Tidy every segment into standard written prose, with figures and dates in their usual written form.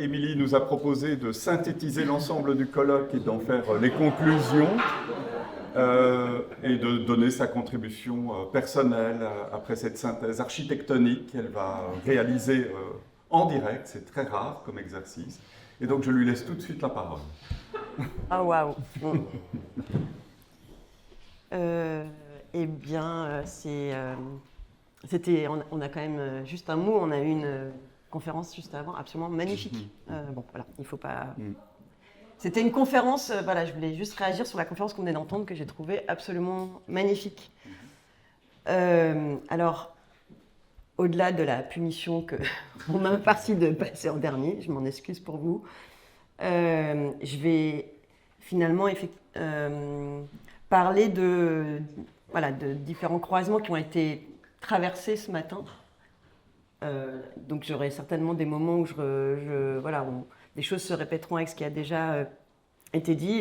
Émilie nous a proposé de synthétiser l'ensemble du colloque et d'en faire les conclusions et de donner sa contribution personnelle après cette synthèse architectonique qu'elle va réaliser en direct. C'est très rare comme exercice. Et donc, je lui laisse tout de suite la parole. Ah, waouh! Eh bien, on a quand même juste un mot, on a eu une conférence juste avant, absolument magnifique. Bon, voilà, il ne faut pas... C'était une conférence, voilà, je voulais juste réagir sur la conférence qu'on venait d'entendre, que j'ai trouvée absolument magnifique. Alors, au-delà de la punition qu'on m'a impartie de passer en dernier, je m'en excuse pour vous, je vais finalement parler de différents croisements qui ont été traversés ce matin. Donc j'aurai certainement des moments où où des choses se répéteront avec ce qui a déjà été dit,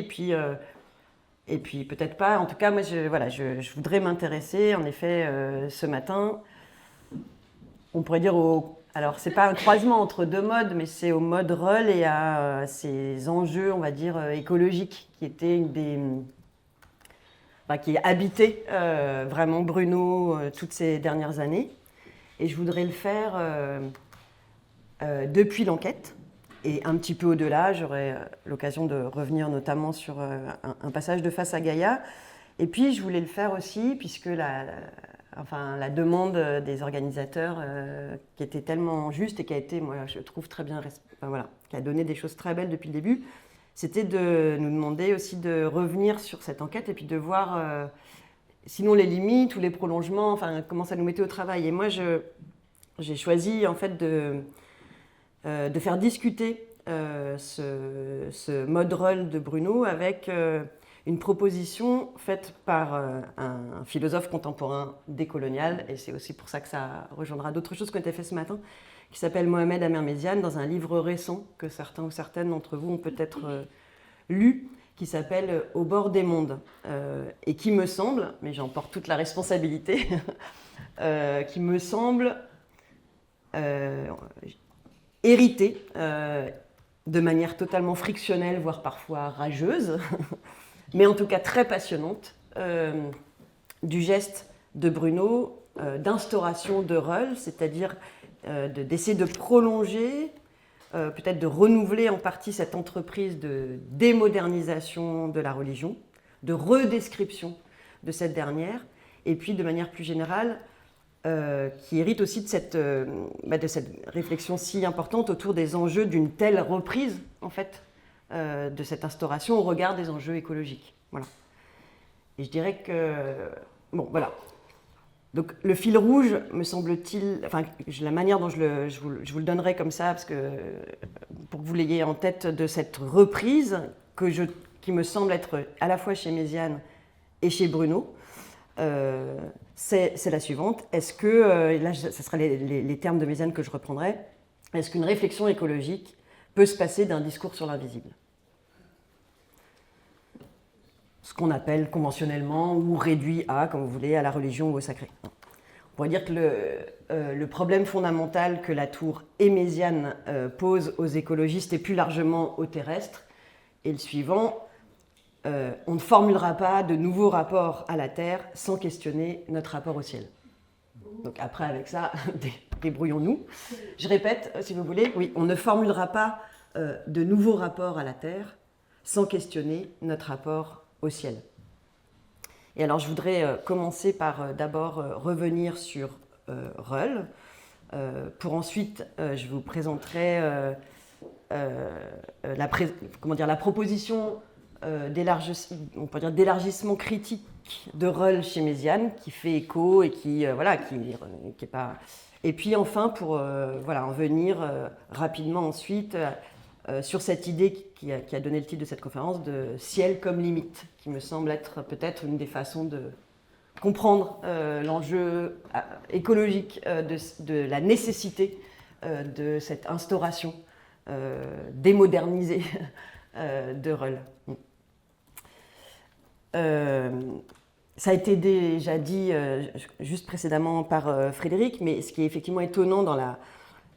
et puis peut-être pas. En tout cas, moi, je voudrais m'intéresser, en effet, ce matin, on pourrait dire alors, c'est pas un croisement entre deux modes, mais c'est au mode Reul et à ces enjeux, on va dire, écologiques, qui étaient qui habitaient vraiment Brno toutes ces dernières années. Et je voudrais le faire depuis l'enquête. Et un petit peu au-delà, j'aurai l'occasion de revenir notamment sur un passage de Face à Gaïa. Et puis, je voulais le faire aussi, puisque la demande des organisateurs qui était tellement juste et qui a été, moi, je trouve très bien, qui a donné des choses très belles depuis le début, c'était de nous demander aussi de revenir sur cette enquête et puis de voir, sinon les limites ou les prolongements, comment ça nous mettait au travail. Et moi, j'ai choisi en fait de faire discuter ce mode Reul de Brno avec une proposition faite par un philosophe contemporain décolonial, et c'est aussi pour ça que ça rejoindra d'autres choses qui ont été faites ce matin, qui s'appelle Mohamed Amer-Méziane, dans un livre récent que certains ou certaines d'entre vous ont peut-être lu, qui s'appelle Au bord des mondes, et qui me semble, mais j'en porte toute la responsabilité, qui me semble hérité de manière totalement frictionnelle, voire parfois rageuse, mais en tout cas très passionnante, du geste de Brno d'instauration de Reul, c'est-à-dire d'essayer de prolonger, peut-être de renouveler en partie cette entreprise de démodernisation de la religion, de redescription de cette dernière, et puis de manière plus générale, qui hérite aussi de cette réflexion si importante autour des enjeux d'une telle reprise, en fait, de cette instauration au regard des enjeux écologiques. Voilà. Et je dirais que... Bon, voilà. Donc, le fil rouge, me semble-t-il... la manière dont je vous le donnerai comme ça, parce que, pour que vous l'ayez en tête, de cette reprise, qui me semble être à la fois chez Méziane et chez Brno, c'est la suivante. Est-ce que, là, ce sera les termes de Méziane que je reprendrai, est-ce qu'une réflexion écologique peut se passer d'un discours sur l'invisible ? Ce qu'on appelle conventionnellement, ou réduit à, comme vous voulez, à la religion ou au sacré. On pourrait dire que le problème fondamental que la tour et Méziane pose aux écologistes et plus largement aux terrestres est le suivant. On ne formulera pas de nouveaux rapports à la Terre sans questionner notre rapport au ciel. Donc après, avec ça, débrouillons-nous. Je répète, si vous voulez, oui, on ne formulera pas de nouveaux rapports à la Terre sans questionner notre rapport au ciel. Et alors, je voudrais commencer par d'abord revenir sur Reul. Pour ensuite, je vous présenterai la proposition d'élargissement critique de Reul chez Méziane, qui fait écho et qui est pas... Et puis enfin, pour en venir rapidement ensuite sur cette idée qui a donné le titre de cette conférence, de ciel comme limite, qui me semble être peut-être une des façons de comprendre l'enjeu écologique de la nécessité de cette instauration démodernisée de Reul. Ça a été déjà dit juste précédemment par Frédéric, mais ce qui est effectivement étonnant dans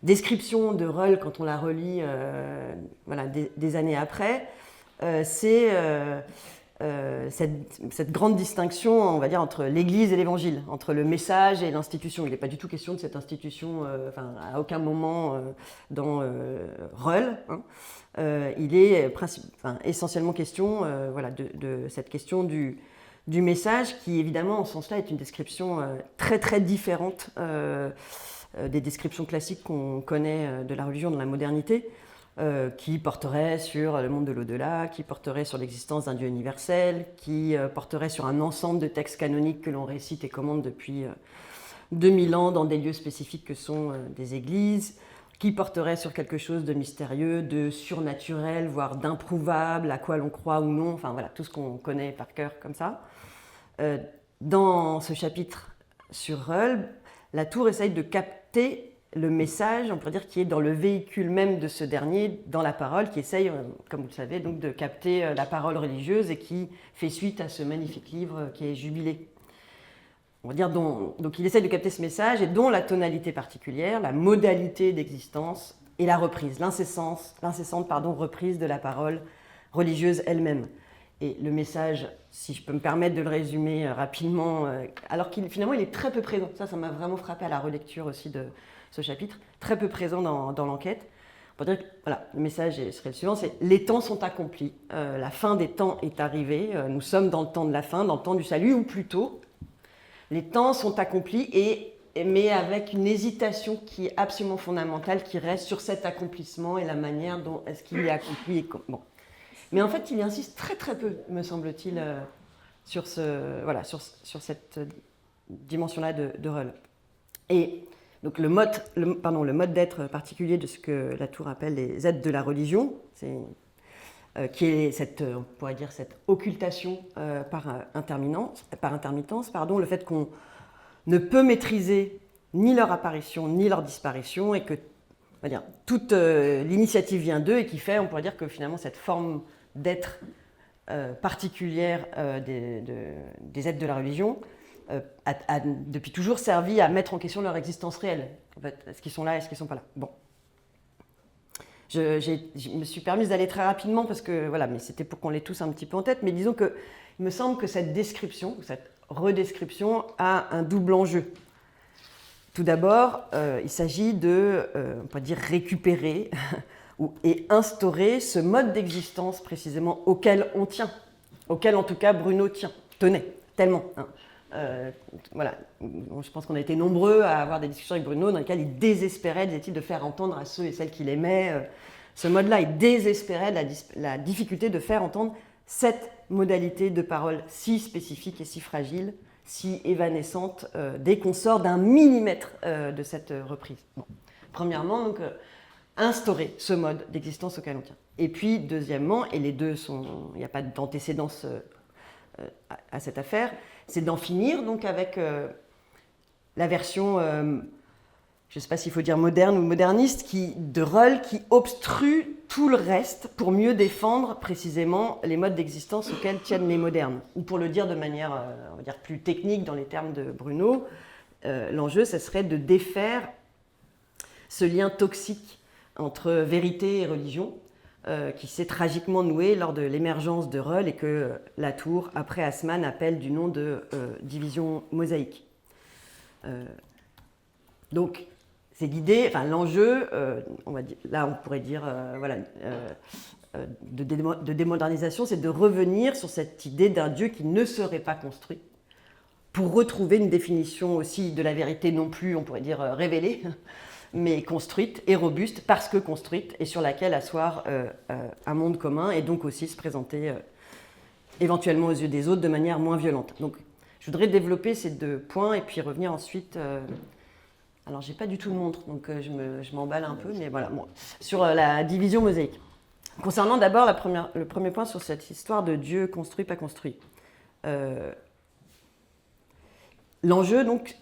description de Reul, quand on la relit voilà, des années après, c'est cette grande distinction, on va dire, entre l'Église et l'Évangile, entre le message et l'institution. Il n'est pas du tout question de cette institution, à aucun moment dans Reul. Hein. Il est essentiellement question voilà, de cette question du message qui, évidemment, en ce sens-là, est une description très très différente des descriptions classiques qu'on connaît de la religion dans la modernité, qui porterait sur le monde de l'au-delà, qui porterait sur l'existence d'un Dieu universel, qui porterait sur un ensemble de textes canoniques que l'on récite et commande depuis 2000 ans dans des lieux spécifiques que sont des églises, qui porterait sur quelque chose de mystérieux, de surnaturel, voire d'improuvable, à quoi l'on croit ou non, enfin voilà, tout ce qu'on connaît par cœur comme ça. Dans ce chapitre sur Reul, la Tour essaye de capter le message, on pourrait dire, qui est dans le véhicule même de ce dernier, dans la parole, qui essaye, comme vous le savez, donc de capter la parole religieuse et qui fait suite à ce magnifique livre qui est Jubilé. On va dire donc il essaye de capter ce message et dont la tonalité particulière, la modalité d'existence et la reprise, l'incessante reprise de la parole religieuse elle-même. Et le message, si je peux me permettre de le résumer rapidement, alors qu'il finalement il est très peu présent, ça m'a vraiment frappé à la relecture aussi de ce chapitre, très peu présent dans l'enquête. On peut dire que voilà, le message serait le suivant, c'est « Les temps sont accomplis, la fin des temps est arrivée, nous sommes dans le temps de la fin, dans le temps du salut, ou plutôt, les temps sont accomplis, mais avec une hésitation qui est absolument fondamentale, qui reste sur cet accomplissement et la manière dont est-ce qu'il est accompli. Bon. Mais en fait, il insiste très très peu, me semble-t-il, sur cette dimension-là de Reul. Et donc le mode d'être particulier de ce que la Tour appelle les êtres de la religion, qui est on pourrait dire cette occultation par intermittence, le fait qu'on ne peut maîtriser ni leur apparition ni leur disparition et que on va dire, toute l'initiative vient d'eux et qui fait, on pourrait dire que finalement cette forme d'être particulière des êtres de la religion a depuis toujours servi à mettre en question leur existence réelle. En fait, est-ce qu'ils sont là, est-ce qu'ils ne sont pas là? Bon. Je me suis permise d'aller très rapidement parce que, voilà, mais c'était pour qu'on l'ait tous un petit peu en tête, mais disons qu'il me semble que cette description, cette redescription a un double enjeu. Tout d'abord, il s'agit de, on peut dire, récupérer et instaurer ce mode d'existence précisément auquel on tient, auquel en tout cas Bruno tenait tellement. Hein. Voilà, je pense qu'on a été nombreux à avoir des discussions avec Bruno dans lesquelles il désespérait, disait-il, de faire entendre à ceux et celles qu'il aimait ce mode-là. Il désespérait de la difficulté de faire entendre cette modalité de parole si spécifique et si fragile, si évanescente, dès qu'on sort d'un millimètre de cette reprise. Bon. Premièrement, donc, instaurer ce mode d'existence auquel on tient. Et puis, deuxièmement, et les deux sont, il n'y a pas d'antécédence à cette affaire, c'est d'en finir donc avec la version, je ne sais pas s'il faut dire moderne ou moderniste, de Reul qui obstrue tout le reste pour mieux défendre précisément les modes d'existence auxquels tiennent les modernes. Ou pour le dire de manière, on va dire, plus technique dans les termes de Bruno, l'enjeu, ce serait de défaire ce lien toxique entre vérité et religion, qui s'est tragiquement noué lors de l'émergence de Reul et que la Tour, après Haussmann, appelle du nom de division mosaïque. Donc, c'est l'idée, enfin l'enjeu, on va dire, là on pourrait dire, voilà, de démodernisation, c'est de revenir sur cette idée d'un Dieu qui ne serait pas construit, pour retrouver une définition aussi de la vérité non plus, on pourrait dire, révélée, mais construite et robuste, parce que construite, et sur laquelle asseoir un monde commun, et donc aussi se présenter éventuellement aux yeux des autres de manière moins violente. Donc, je voudrais développer ces deux points, et puis revenir ensuite... alors, j'ai pas du tout de montre, donc je m'emballe un peu, mais voilà, bon, sur la division mosaïque. Concernant d'abord le premier point sur cette histoire de Dieu construit, pas construit. L'enjeu, donc,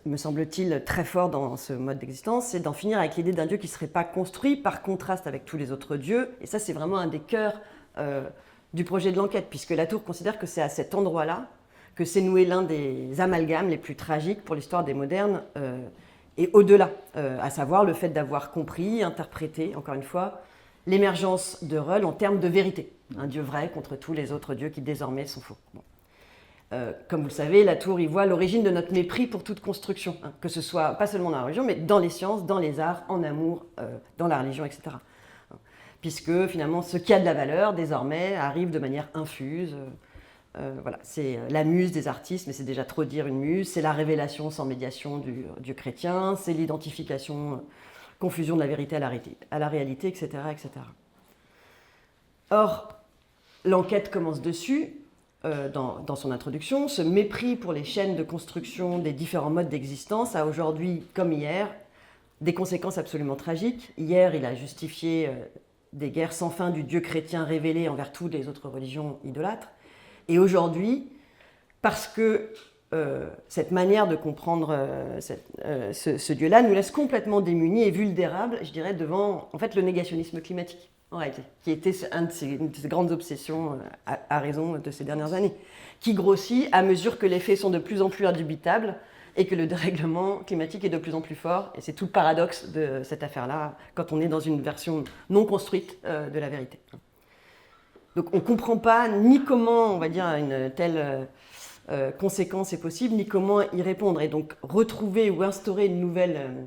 me semble-t-il très fort dans ce mode d'existence, c'est d'en finir avec l'idée d'un Dieu qui ne serait pas construit par contraste avec tous les autres dieux. Et ça, c'est vraiment un des cœurs du projet de l'enquête, puisque la Tour considère que c'est à cet endroit-là que s'est noué l'un des amalgames les plus tragiques pour l'histoire des modernes et au-delà, à savoir le fait d'avoir compris, interprété, encore une fois, l'émergence de Reul en termes de vérité. Un Dieu vrai contre tous les autres dieux qui désormais sont faux. Bon. Comme vous le savez, Latour y voit l'origine de notre mépris pour toute construction, hein, que ce soit pas seulement dans la religion, mais dans les sciences, dans les arts, en amour, dans la religion, etc. Puisque finalement, ce qui a de la valeur, désormais, arrive de manière infuse. Voilà, c'est la muse des artistes, mais c'est déjà trop dire une muse, c'est la révélation sans médiation du Dieu chrétien, c'est l'identification, confusion de la vérité à la réalité, etc., etc. Or, l'enquête commence dessus, dans son introduction. Ce mépris pour les chaînes de construction des différents modes d'existence a aujourd'hui, comme hier, des conséquences absolument tragiques. Hier, il a justifié des guerres sans fin du Dieu chrétien révélé envers toutes les autres religions idolâtres. Et aujourd'hui, parce que cette manière de comprendre ce Dieu-là nous laisse complètement démunis et vulnérables, je dirais, devant en fait, le négationnisme climatique, en réalité, qui était une de ses grandes obsessions à raison de ces dernières années, qui grossit à mesure que les faits sont de plus en plus indubitables et que le dérèglement climatique est de plus en plus fort. Et c'est tout le paradoxe de cette affaire-là, quand on est dans une version non construite de la vérité. Donc on ne comprend pas ni comment, on va dire, une telle conséquence est possible, ni comment y répondre. Et donc retrouver ou instaurer une nouvelle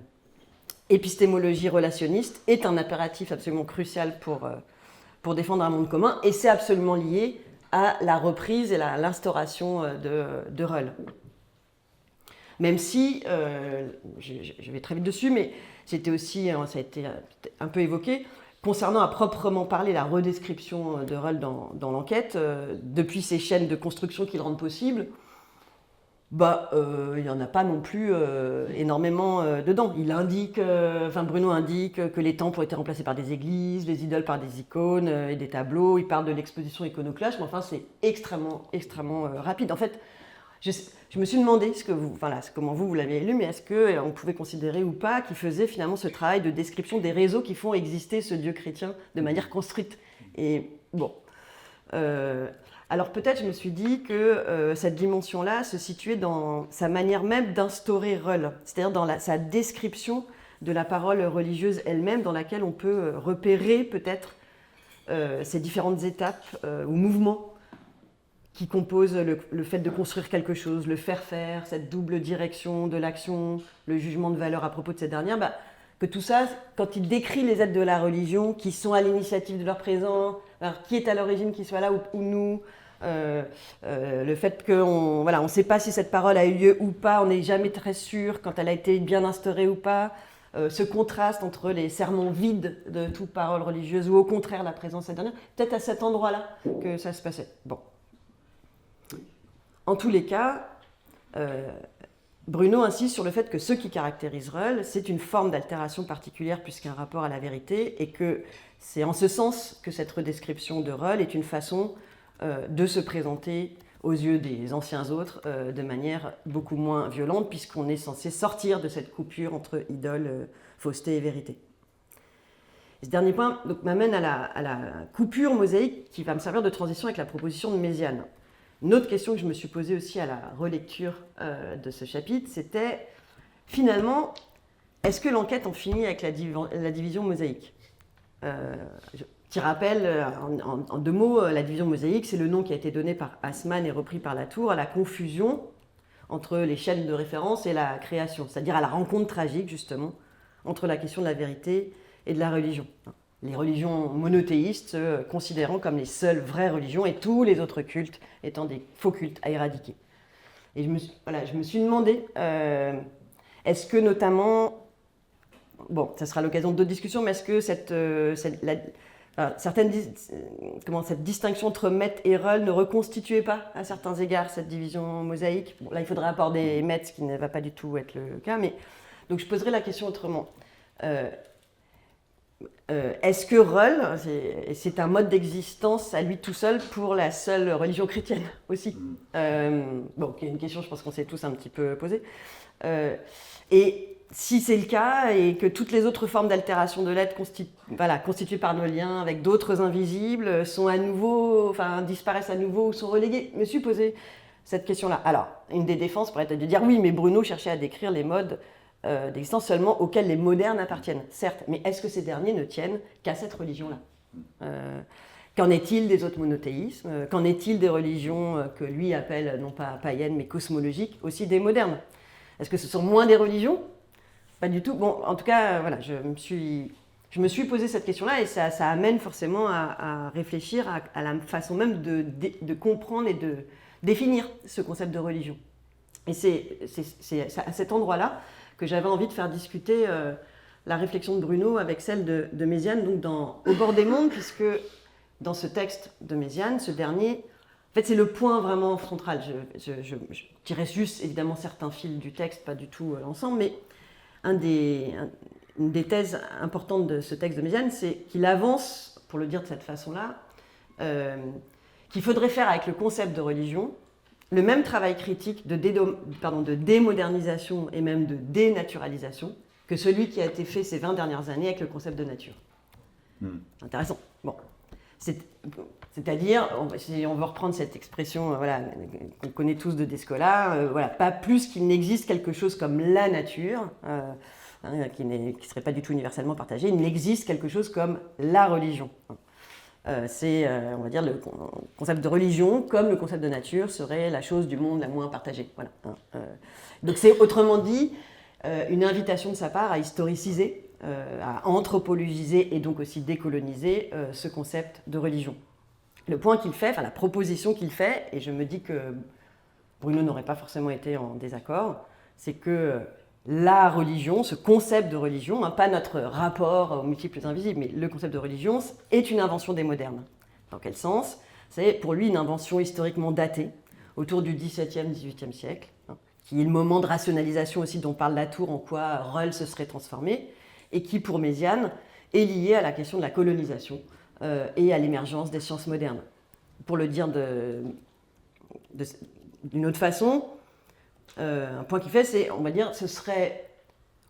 épistémologie relationniste est un impératif absolument crucial pour défendre un monde commun, et c'est absolument lié à la reprise et l'instauration de Reul. Même si, je vais très vite dessus, mais c'était aussi, ça a été un peu évoqué, concernant à proprement parler la redescription de Reul dans l'enquête, depuis ces chaînes de construction qui le rendent possible, il n'y en a pas non plus énormément dedans. Bruno indique que les temples ont été remplacés par des églises, les idoles par des icônes et des tableaux. Il parle de l'exposition iconoclaste, mais enfin c'est extrêmement, extrêmement rapide. En fait, je me suis demandé, comment vous l'avez lu, mais est-ce qu'on pouvait considérer ou pas qu'il faisait finalement ce travail de description des réseaux qui font exister ce Dieu chrétien de manière construite. Et bon... alors peut-être je me suis dit que cette dimension-là se situait dans sa manière même d'instaurer Reul, c'est-à-dire dans sa description de la parole religieuse elle-même, dans laquelle on peut repérer peut-être ces différentes étapes ou mouvements qui composent le fait de construire quelque chose, le faire, cette double direction de l'action, le jugement de valeur à propos de cette dernière, que tout ça, quand il décrit les êtres de la religion qui sont à l'initiative de leur présent, alors qui est à l'origine qu'ils soient là ou nous, le fait qu'on ne sait pas si cette parole a eu lieu ou pas, on n'est jamais très sûr quand elle a été bien instaurée ou pas, ce contraste entre les sermons vides de toute parole religieuse ou au contraire la présence de cette dernière, peut-être à cet endroit-là que ça se passait. Bon. En tous les cas, Bruno insiste sur le fait que ce qui caractérise Reul, c'est une forme d'altération particulière plus qu'un rapport à la vérité, et que c'est en ce sens que cette redescription de Reul est une façon de se présenter aux yeux des anciens autres de manière beaucoup moins violente, puisqu'on est censé sortir de cette coupure entre idole, fausseté et vérité. Et ce dernier point m'amène à la coupure mosaïque qui va me servir de transition avec la proposition de Méziane. Une autre question que je me suis posée aussi à la relecture de ce chapitre, c'était finalement, est-ce que l'enquête en finit avec la division mosaïque ? Petit rappel, en deux mots, la division mosaïque, c'est le nom qui a été donné par Haussmann et repris par Latour à la confusion entre les chaînes de référence et la création, c'est-à-dire à la rencontre tragique, justement, entre la question de la vérité et de la religion. Les religions monothéistes se considérant comme les seules vraies religions et tous les autres cultes étant des faux cultes à éradiquer. Et je me suis demandé, est-ce que notamment, ça sera l'occasion d'autres discussions, mais est-ce que cette distinction entre Metz et Reul ne reconstituait pas à certains égards cette division mosaïque ? Bon, là, il faudrait aborder Metz, ce qui ne va pas du tout être le cas, mais donc je poserai la question autrement. Est-ce que Reul, c'est un mode d'existence à lui tout seul pour la seule religion chrétienne aussi ? Qui est une question, je pense qu'on s'est tous un petit peu posée. Et si c'est le cas, et que toutes les autres formes d'altération de l'être constituées par nos liens avec d'autres invisibles sont à nouveau, disparaissent à nouveau ou sont reléguées, je me suis posé cette question-là. Alors, une des défenses pourrait être de dire oui, mais Bruno cherchait à décrire les modes d'existence seulement auxquels les modernes appartiennent, certes, mais est-ce que ces derniers ne tiennent qu'à cette religion-là? Qu'en est-il des autres monothéismes? Qu'en est-il des religions que lui appelle non pas païennes mais cosmologiques, aussi des modernes? Est-ce que ce sont moins des religions? Pas du tout. Bon, en tout cas, voilà, je me suis posé cette question-là et ça amène forcément à réfléchir à la façon même de comprendre et de définir ce concept de religion. Et c'est à cet endroit-là que j'avais envie de faire discuter la réflexion de Bruno avec celle de Méziane, donc Au bord des mondes, puisque dans ce texte de Méziane, ce dernier, en fait, c'est le point vraiment central. Je dirais juste, évidemment, certains fils du texte, pas du tout l'ensemble, mais une des thèses importantes de ce texte de Méziane, c'est qu'il avance, pour le dire de cette façon-là, qu'il faudrait faire avec le concept de religion le même travail critique de démodernisation et même de dénaturalisation que celui qui a été fait ces 20 dernières années avec le concept de nature. Intéressant. Bon. C'est-à-dire, si on veut reprendre cette expression qu'on connaît tous de Descola, pas plus qu'il n'existe quelque chose comme la nature, qui ne serait pas du tout universellement partagé, il n'existe quelque chose comme la religion. C'est, on va dire, le concept de religion, comme le concept de nature, serait la chose du monde la moins partagée. Voilà. Donc c'est, autrement dit, une invitation de sa part à historiciser, à anthropologiser et donc aussi décoloniser ce concept de religion. Le point qu'il fait, la proposition qu'il fait, et je me dis que Bruno n'aurait pas forcément été en désaccord, c'est que la religion, ce concept de religion, pas notre rapport aux multiples invisibles, mais le concept de religion est une invention des modernes. Dans quel sens? C'est pour lui une invention historiquement datée, autour du XVIIe, XVIIIe siècle, qui est le moment de rationalisation aussi dont parle Latour, en quoi Reul se serait transformé, et qui, pour Méziane, est lié à la question de la colonisation et à l'émergence des sciences modernes. Pour le dire d'une autre façon, un point qu'il fait, c'est, on va dire, ce serait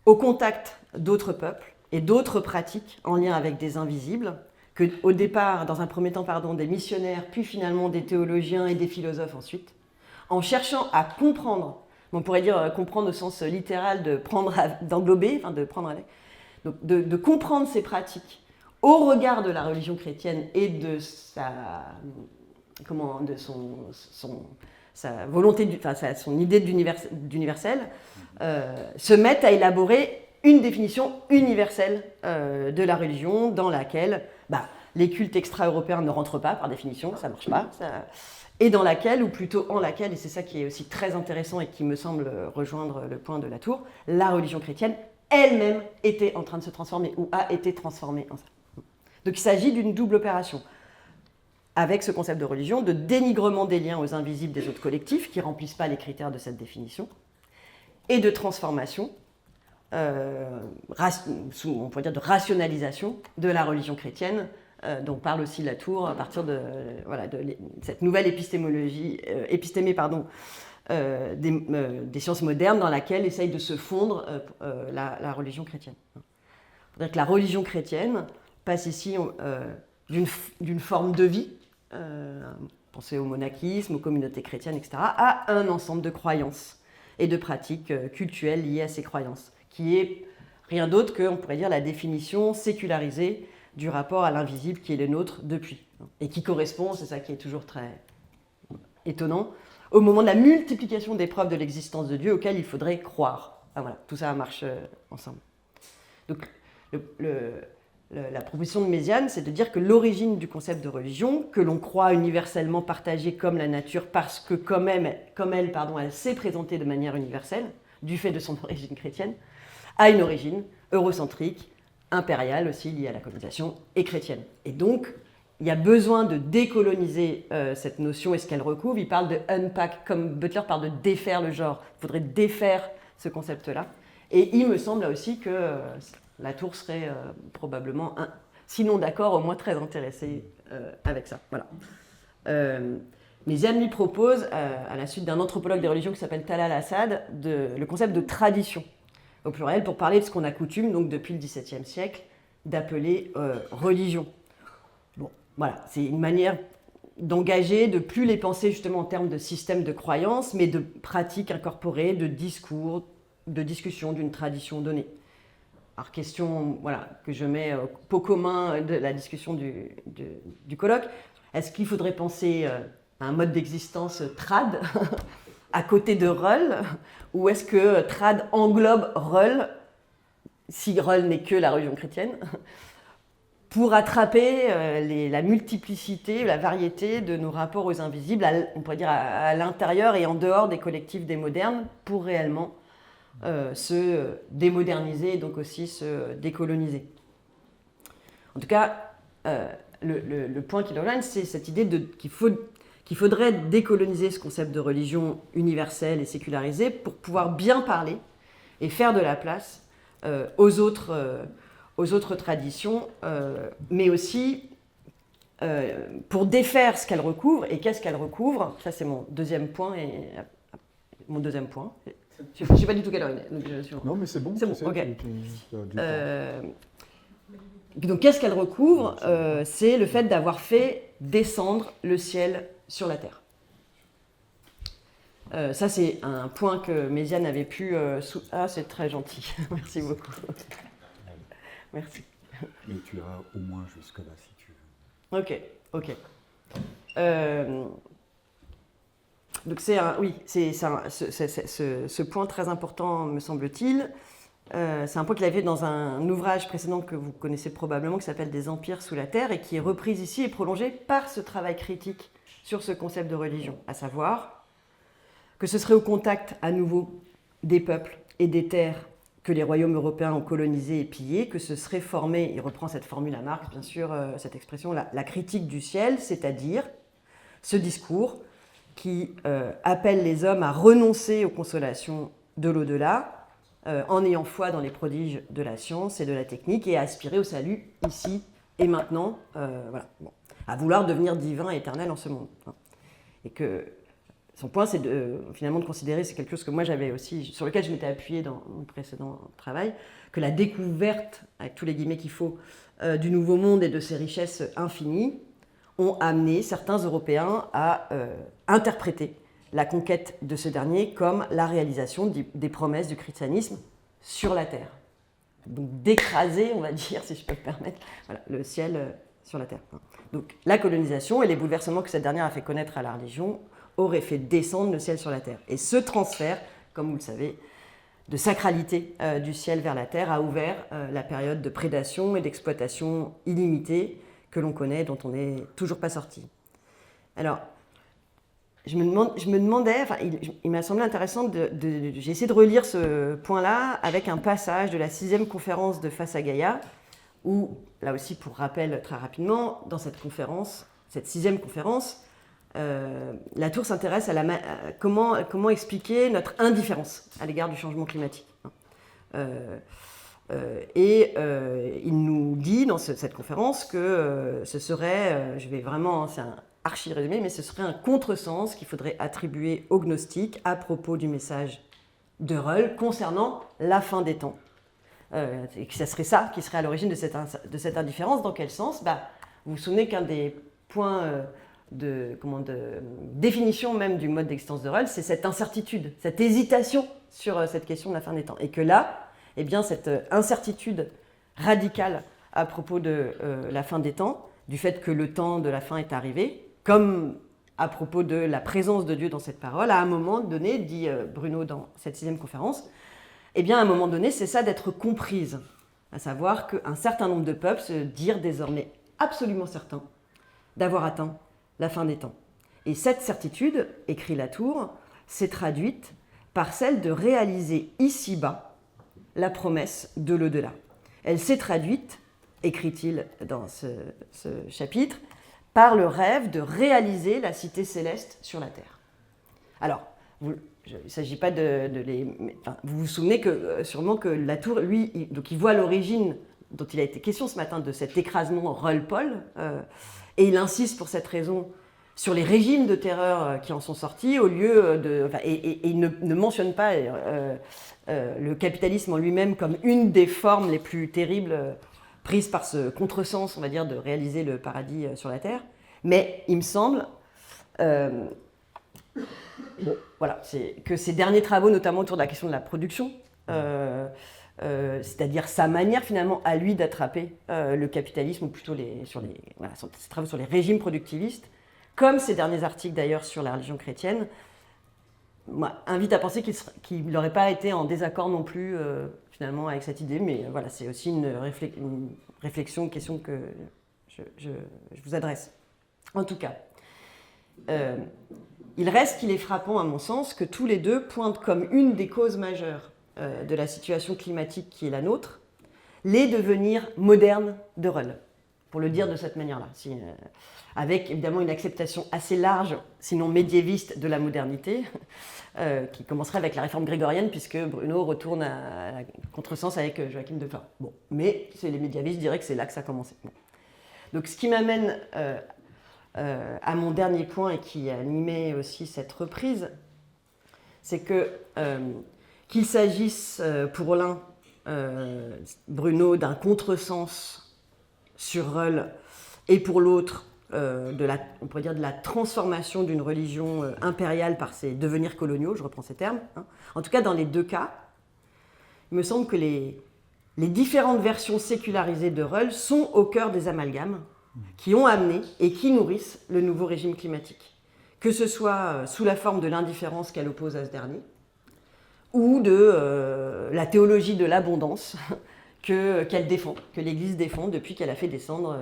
au contact d'autres peuples et d'autres pratiques en lien avec des invisibles, que au départ, dans un premier temps, des missionnaires, puis finalement des théologiens et des philosophes ensuite, en cherchant à comprendre, on pourrait dire comprendre au sens littéral de d'englober, de prendre avec, donc de comprendre ces pratiques au regard de la religion chrétienne et de sa volonté, son idée d'universel, se mettent à élaborer une définition universelle de la religion dans laquelle les cultes extra-européens ne rentrent pas par définition, ça ne marche pas, et dans laquelle, ou plutôt en laquelle, et c'est ça qui est aussi très intéressant et qui me semble rejoindre le point de Latour, la religion chrétienne elle-même était en train de se transformer ou a été transformée en ça. Donc il s'agit d'une double opération, avec ce concept de religion, de dénigrement des liens aux invisibles des autres collectifs qui ne remplissent pas les critères de cette définition, et de transformation, on pourrait dire de rationalisation de la religion chrétienne, dont parle aussi Latour à partir de cette nouvelle épistémée des sciences modernes dans laquelle essaye de se fondre la religion chrétienne. C'est-à-dire que la religion chrétienne passe ici d'une forme de vie, pensez au monachisme, aux communautés chrétiennes, etc., à un ensemble de croyances et de pratiques cultuelles liées à ces croyances, qui est rien d'autre que, on pourrait dire, la définition sécularisée du rapport à l'invisible qui est le nôtre depuis, et qui correspond, c'est ça qui est toujours très étonnant, au moment de la multiplication des preuves de l'existence de Dieu auxquelles il faudrait croire. Voilà, tout ça marche ensemble. Donc, la proposition de Méziane, c'est de dire que l'origine du concept de religion, que l'on croit universellement partagé comme la nature parce que comme elle s'est présentée de manière universelle, du fait de son origine chrétienne, a une origine eurocentrique, impériale aussi, liée à la colonisation, et chrétienne. Et donc, il y a besoin de décoloniser cette notion et ce qu'elle recouvre. Il parle de unpack, comme Butler parle de défaire le genre. Il faudrait défaire ce concept-là. Et il me semble là aussi que Latour serait probablement, sinon d'accord, au moins très intéressé avec ça. Voilà. Méziane lui propose, à la suite d'un anthropologue des religions qui s'appelle Talal Assad, le concept de tradition, au pluriel, pour parler de ce qu'on a coutume, donc depuis le XVIIe siècle, d'appeler religion. Bon, voilà, c'est une manière d'engager, de plus les penser justement en termes de système de croyances, mais de pratiques incorporées, de discours, de discussion d'une tradition donnée. Alors, question que je mets au pot commun de la discussion du colloque. Est-ce qu'il faudrait penser à un mode d'existence trad à côté de Reul, ou est-ce que trad englobe Reul, si Reul n'est que la religion chrétienne, pour attraper la multiplicité, la variété de nos rapports aux invisibles, on pourrait dire à l'intérieur et en dehors des collectifs des modernes, pour réellement se démoderniser et donc aussi se décoloniser. En tout cas, le point qu'il rejoint, c'est cette idée qu'il faudrait décoloniser ce concept de religion universelle et sécularisée pour pouvoir bien parler et faire de la place aux autres traditions, mais aussi pour défaire ce qu'elles recouvrent. Et qu'est-ce qu'elles recouvrent? Ça, c'est mon deuxième point. Je ne sais pas du tout quelle heure il est. Non, mais c'est bon. C'est bon, ok. Donc, qu'est-ce qu'elle recouvre? C'est le fait d'avoir fait descendre le ciel sur la terre. Ça, c'est un point que Méziane avait pu... Ah, c'est très gentil. Merci beaucoup. Merci. Mais tu iras au moins jusque-là, si tu veux. Ok. Donc, ce point très important, me semble-t-il. C'est un point qu'il avait dans un ouvrage précédent que vous connaissez probablement, qui s'appelle « Des empires sous la terre » et qui est repris ici et prolongé par ce travail critique sur ce concept de religion, à savoir que ce serait au contact à nouveau des peuples et des terres que les royaumes européens ont colonisés et pillés, que ce serait formé, il reprend cette formule à Marx, bien sûr, cette expression, la critique du ciel, c'est-à-dire ce discours qui appelle les hommes à renoncer aux consolations de l'au-delà, en ayant foi dans les prodiges de la science et de la technique et à aspirer au salut ici et maintenant, à vouloir devenir divin et éternel en ce monde. Et que son point, c'est finalement de considérer, c'est quelque chose que moi j'avais aussi, sur lequel je m'étais appuyée dans mon précédent travail, que la découverte, avec tous les guillemets qu'il faut, du nouveau monde et de ses richesses infinies, ont amené certains Européens à interpréter la conquête de ce dernier comme la réalisation des promesses du christianisme sur la terre. Donc d'écraser, on va dire, si je peux me permettre, le ciel sur la terre. Donc la colonisation et les bouleversements que cette dernière a fait connaître à la religion auraient fait descendre le ciel sur la terre. Et ce transfert, comme vous le savez, de sacralité du ciel vers la terre a ouvert la période de prédation et d'exploitation illimitée que l'on connaît, dont on n'est toujours pas sorti. Alors, je me demandais, il m'a semblé intéressant j'ai essayé de relire ce point-là avec un passage de la 6e conférence de Face à Gaïa, où, là aussi pour rappel très rapidement, dans cette conférence, cette 6e conférence, Latour s'intéresse à comment expliquer notre indifférence à l'égard du changement climatique. Il nous dit dans cette conférence que ce serait, je vais vraiment, c'est un archi-résumé, mais ce serait un contresens qu'il faudrait attribuer aux gnostiques à propos du message de Reul concernant la fin des temps. Et que ça serait ça qui serait à l'origine de cette indifférence. Dans quel sens? Vous vous souvenez qu'un des points de définition même du mode d'existence de Reul, c'est cette incertitude, cette hésitation sur cette question de la fin des temps. Et que là, eh bien, cette incertitude radicale à propos de la fin des temps, du fait que le temps de la fin est arrivé, comme à propos de la présence de Dieu dans cette parole, à un moment donné, dit Bruno dans cette 6e conférence, eh bien, à un moment donné, c'est ça d'être comprise, à savoir qu'un certain nombre de peuples se dirent désormais absolument certains d'avoir atteint la fin des temps. Et cette certitude, écrit Latour, s'est traduite par celle de réaliser ici-bas la promesse de l'au-delà. Elle s'est traduite, écrit-il dans ce chapitre, par le rêve de réaliser la cité céleste sur la terre. Alors, il ne s'agit pas vous vous souvenez sûrement que Latour, lui, il voit l'origine dont il a été question ce matin de cet écrasement Reul-Paul, et il insiste pour cette raison sur les régimes de terreur qui en sont sortis, au lieu et il ne mentionne pas le capitalisme en lui-même comme une des formes les plus terribles prises par ce contresens, on va dire, de réaliser le paradis sur la terre. Mais il me semble que ces derniers travaux, notamment autour de la question de la production c'est-à-dire sa manière finalement à lui d'attraper le capitalisme, ou plutôt ses travaux sur les régimes productivistes, comme ses derniers articles d'ailleurs sur la religion chrétienne, invite à penser qu'il n'aurait pas été en désaccord non plus finalement avec cette idée, mais voilà, c'est aussi une réflexion, une question que je vous adresse. En tout cas, il reste qu'il est frappant à mon sens que tous les deux pointent comme une des causes majeures de la situation climatique qui est la nôtre, les devenirs modernes de Reul, pour le dire de cette manière-là, avec évidemment une acceptation assez large, sinon médiéviste, de la modernité, qui commencerait avec la réforme grégorienne, puisque Bruno retourne à la contresens avec Joachim de Flore. Bon, mais les médiévistes diraient que c'est là que ça a commencé. Bon. Donc ce qui m'amène à mon dernier point, et qui a animé aussi cette reprise, c'est que qu'il s'agisse pour l'un, Bruno, d'un contresens sur Reul, et pour l'autre, on pourrait dire de la transformation d'une religion impériale par ses devenirs coloniaux, je reprends ces termes. En tout cas, dans les deux cas, il me semble que les différentes versions sécularisées de Reul sont au cœur des amalgames qui ont amené et qui nourrissent le nouveau régime climatique. Que ce soit sous la forme de l'indifférence qu'elle oppose à ce dernier, ou de la théologie de l'abondance qu'elle défend, que l'Église défend depuis qu'elle a fait descendre,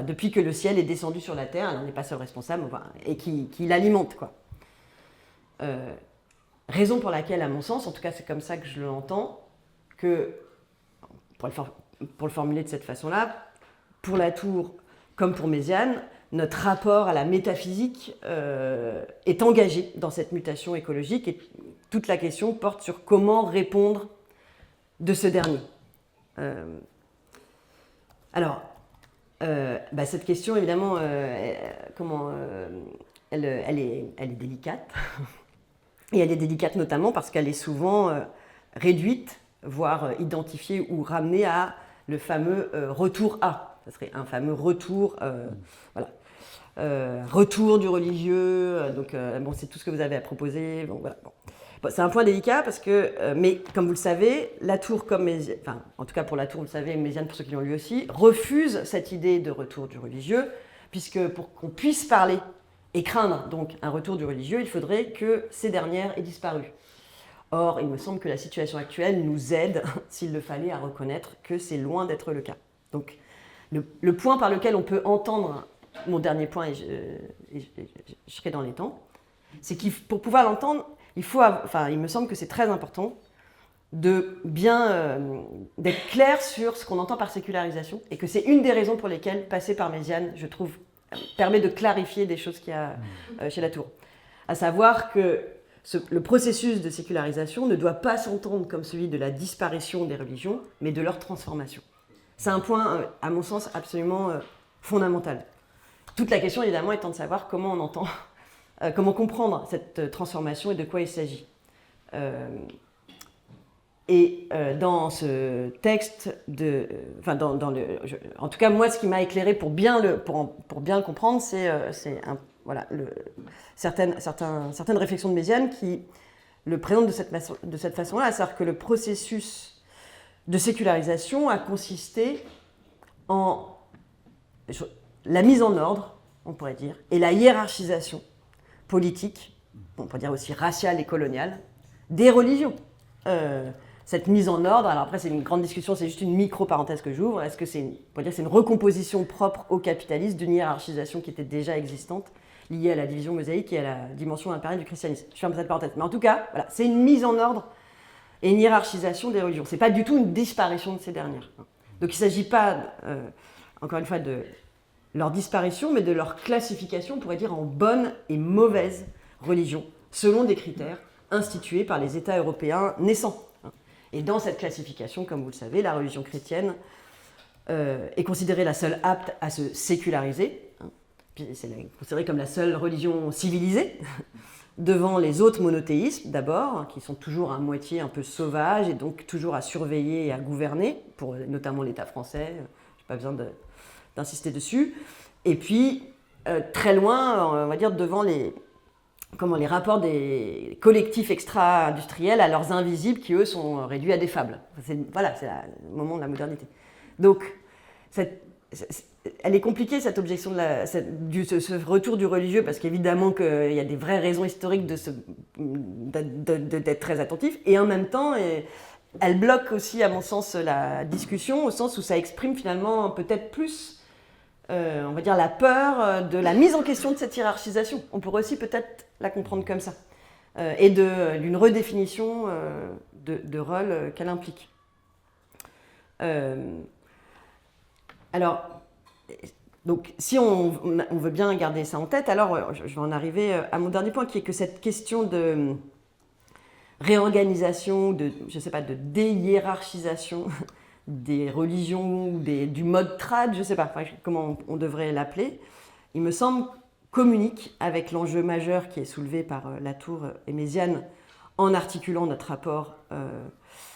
depuis que le ciel est descendu sur la terre, elle n'en est pas seule responsable, et qui l'alimente, quoi. Raison pour laquelle, à mon sens, en tout cas c'est comme ça que je l'entends, que, pour le formuler de cette façon-là, pour Latour comme pour Méziane, notre rapport à la métaphysique est engagé dans cette mutation écologique, et toute la question porte sur comment répondre de ce dernier. Cette question, évidemment, elle est délicate. Et elle est délicate notamment parce qu'elle est souvent réduite, voire identifiée ou ramenée à le fameux retour à. Ça serait un fameux retour, retour du religieux. C'est tout ce que vous avez à proposer. Bon, voilà. Bon, c'est un point délicat parce que, mais comme vous le savez, Latour, comme Méziane, en tout cas pour Latour, vous le savez, Méziane pour ceux qui l'ont lu aussi, refuse cette idée de retour du religieux, puisque pour qu'on puisse parler et craindre donc un retour du religieux, il faudrait que ces dernières aient disparu. Or, il me semble que la situation actuelle nous aide, s'il le fallait, à reconnaître que c'est loin d'être le cas. Donc, le point par lequel on peut entendre mon dernier point, et je serai dans les temps, c'est que pour pouvoir l'entendre, il me semble que c'est très important d'être clair sur ce qu'on entend par sécularisation, et que c'est une des raisons pour lesquelles passer par Méziane, je trouve, permet de clarifier des choses qu'il y a chez Latour. À savoir que le processus de sécularisation ne doit pas s'entendre comme celui de la disparition des religions, mais de leur transformation. C'est un point, à mon sens, absolument fondamental. Toute la question, évidemment, étant de savoir comment on entend, comment comprendre cette transformation et de quoi il s'agit. Dans ce texte, en tout cas, moi, ce qui m'a éclairé pour bien le comprendre, c'est certaines réflexions de Méziane qui le présentent de cette façon-là, c'est-à-dire que le processus de sécularisation a consisté en la mise en ordre, on pourrait dire, et la hiérarchisation politique, on pourrait dire aussi raciale et coloniale, des religions. Cette mise en ordre, alors après c'est une grande discussion, c'est juste une micro-parenthèse que j'ouvre, est-ce que c'est une recomposition propre au capitalisme d'une hiérarchisation qui était déjà existante, liée à la division mosaïque et à la dimension impériale du christianisme. Je ferme cette parenthèse. Mais en tout cas, voilà, c'est une mise en ordre et une hiérarchisation des religions. Ce n'est pas du tout une disparition de ces dernières. Donc il ne s'agit pas, encore une fois, de leur disparition, mais de leur classification, on pourrait dire, en bonne et mauvaise religion, selon des critères institués par les États européens naissants. Et dans cette classification, comme vous le savez, la religion chrétienne est considérée la seule apte à se séculariser, c'est considérée comme la seule religion civilisée, devant les autres monothéismes d'abord, qui sont toujours à moitié un peu sauvages et donc toujours à surveiller et à gouverner, pour notamment l'État français, je n'ai pas besoin d'insister dessus. Et puis, très loin, on va dire, devant les rapports des collectifs extra-industriels à leurs invisibles qui, eux, sont réduits à des fables. Voilà, c'est le moment de la modernité. Donc, elle est compliquée, cette objection ce retour du religieux, parce qu'évidemment qu'il y a des vraies raisons historiques d'être très attentif, et en même temps, elle bloque aussi, à mon sens, la discussion, au sens où ça exprime finalement peut-être plus, on va dire, la peur de la mise en question de cette hiérarchisation. On pourrait aussi peut-être la comprendre comme ça, et d'une redéfinition de rôle qu'elle implique. Alors, donc, si on veut bien garder ça en tête, alors je vais en arriver à mon dernier point, qui est que cette question de réorganisation, de déhiérarchisation des religions, du mode trad, je ne sais pas comment on devrait l'appeler, il me semble communique avec l'enjeu majeur qui est soulevé par Latour et Méziane en articulant notre rapport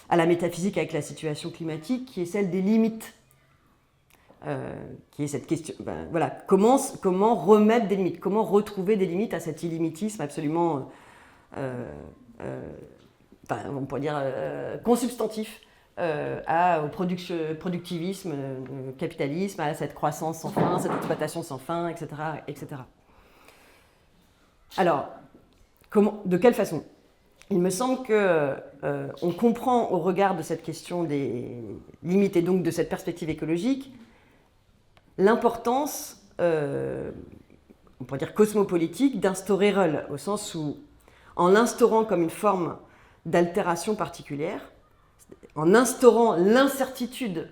à la métaphysique avec la situation climatique, qui est celle des limites. Qui est cette question, voilà, comment remettre des limites, comment retrouver des limites à cet illimitisme absolument, on pourrait dire, consubstantif au productivisme, capitalisme, à cette croissance sans fin, cette exploitation sans fin, etc. etc. Alors, de quelle façon ? Il me semble qu'on comprend au regard de cette question des limites et donc de cette perspective écologique l'importance, on pourrait dire cosmopolitique, d'instaurer Reul, au sens où, en l'instaurant comme une forme d'altération particulière, en instaurant l'incertitude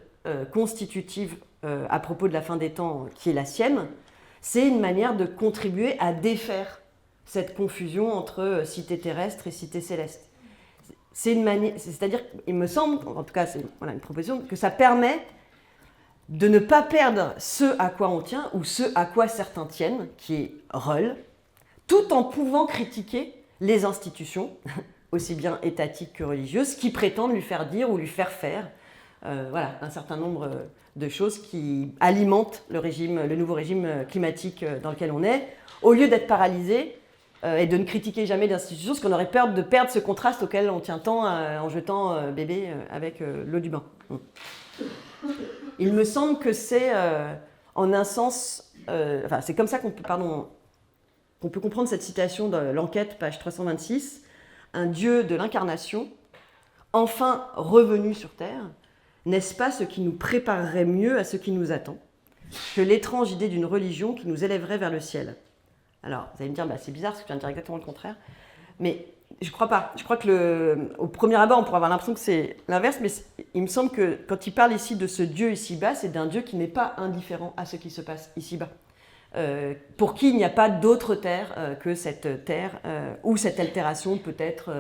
constitutive à propos de la fin des temps qui est la sienne, c'est une manière de contribuer à défaire cette confusion entre cité terrestre et cité céleste. C'est une manière, c'est-à-dire, il me semble, en tout cas c'est une proposition, que ça permet de ne pas perdre ce à quoi on tient ou ce à quoi certains tiennent, qui est Reul, tout en pouvant critiquer les institutions, aussi bien étatiques que religieuses, qui prétendent lui faire dire ou lui faire faire un certain nombre de choses qui alimentent le nouveau régime climatique dans lequel on est, au lieu d'être paralysé et de ne critiquer jamais d'institutions, parce qu'on aurait peur de perdre ce contraste auquel on tient tant en jetant bébé avec l'eau du bain. Il me semble que c'est, en un sens, c'est comme ça qu'on peut comprendre cette citation de l'Enquête, page 326, un Dieu de l'incarnation, enfin revenu sur Terre, n'est-ce pas ce qui nous préparerait mieux à ce qui nous attend que l'étrange idée d'une religion qui nous élèverait vers le ciel? Alors, vous allez me dire, c'est bizarre parce que je viens de dire exactement le contraire, mais je ne crois pas. Je crois qu'au premier abord, on pourrait avoir l'impression que c'est l'inverse, mais il me semble que quand il parle ici de ce Dieu ici-bas, c'est d'un Dieu qui n'est pas indifférent à ce qui se passe ici-bas. Pour qui il n'y a pas d'autre terre que cette terre, où cette altération peut-être,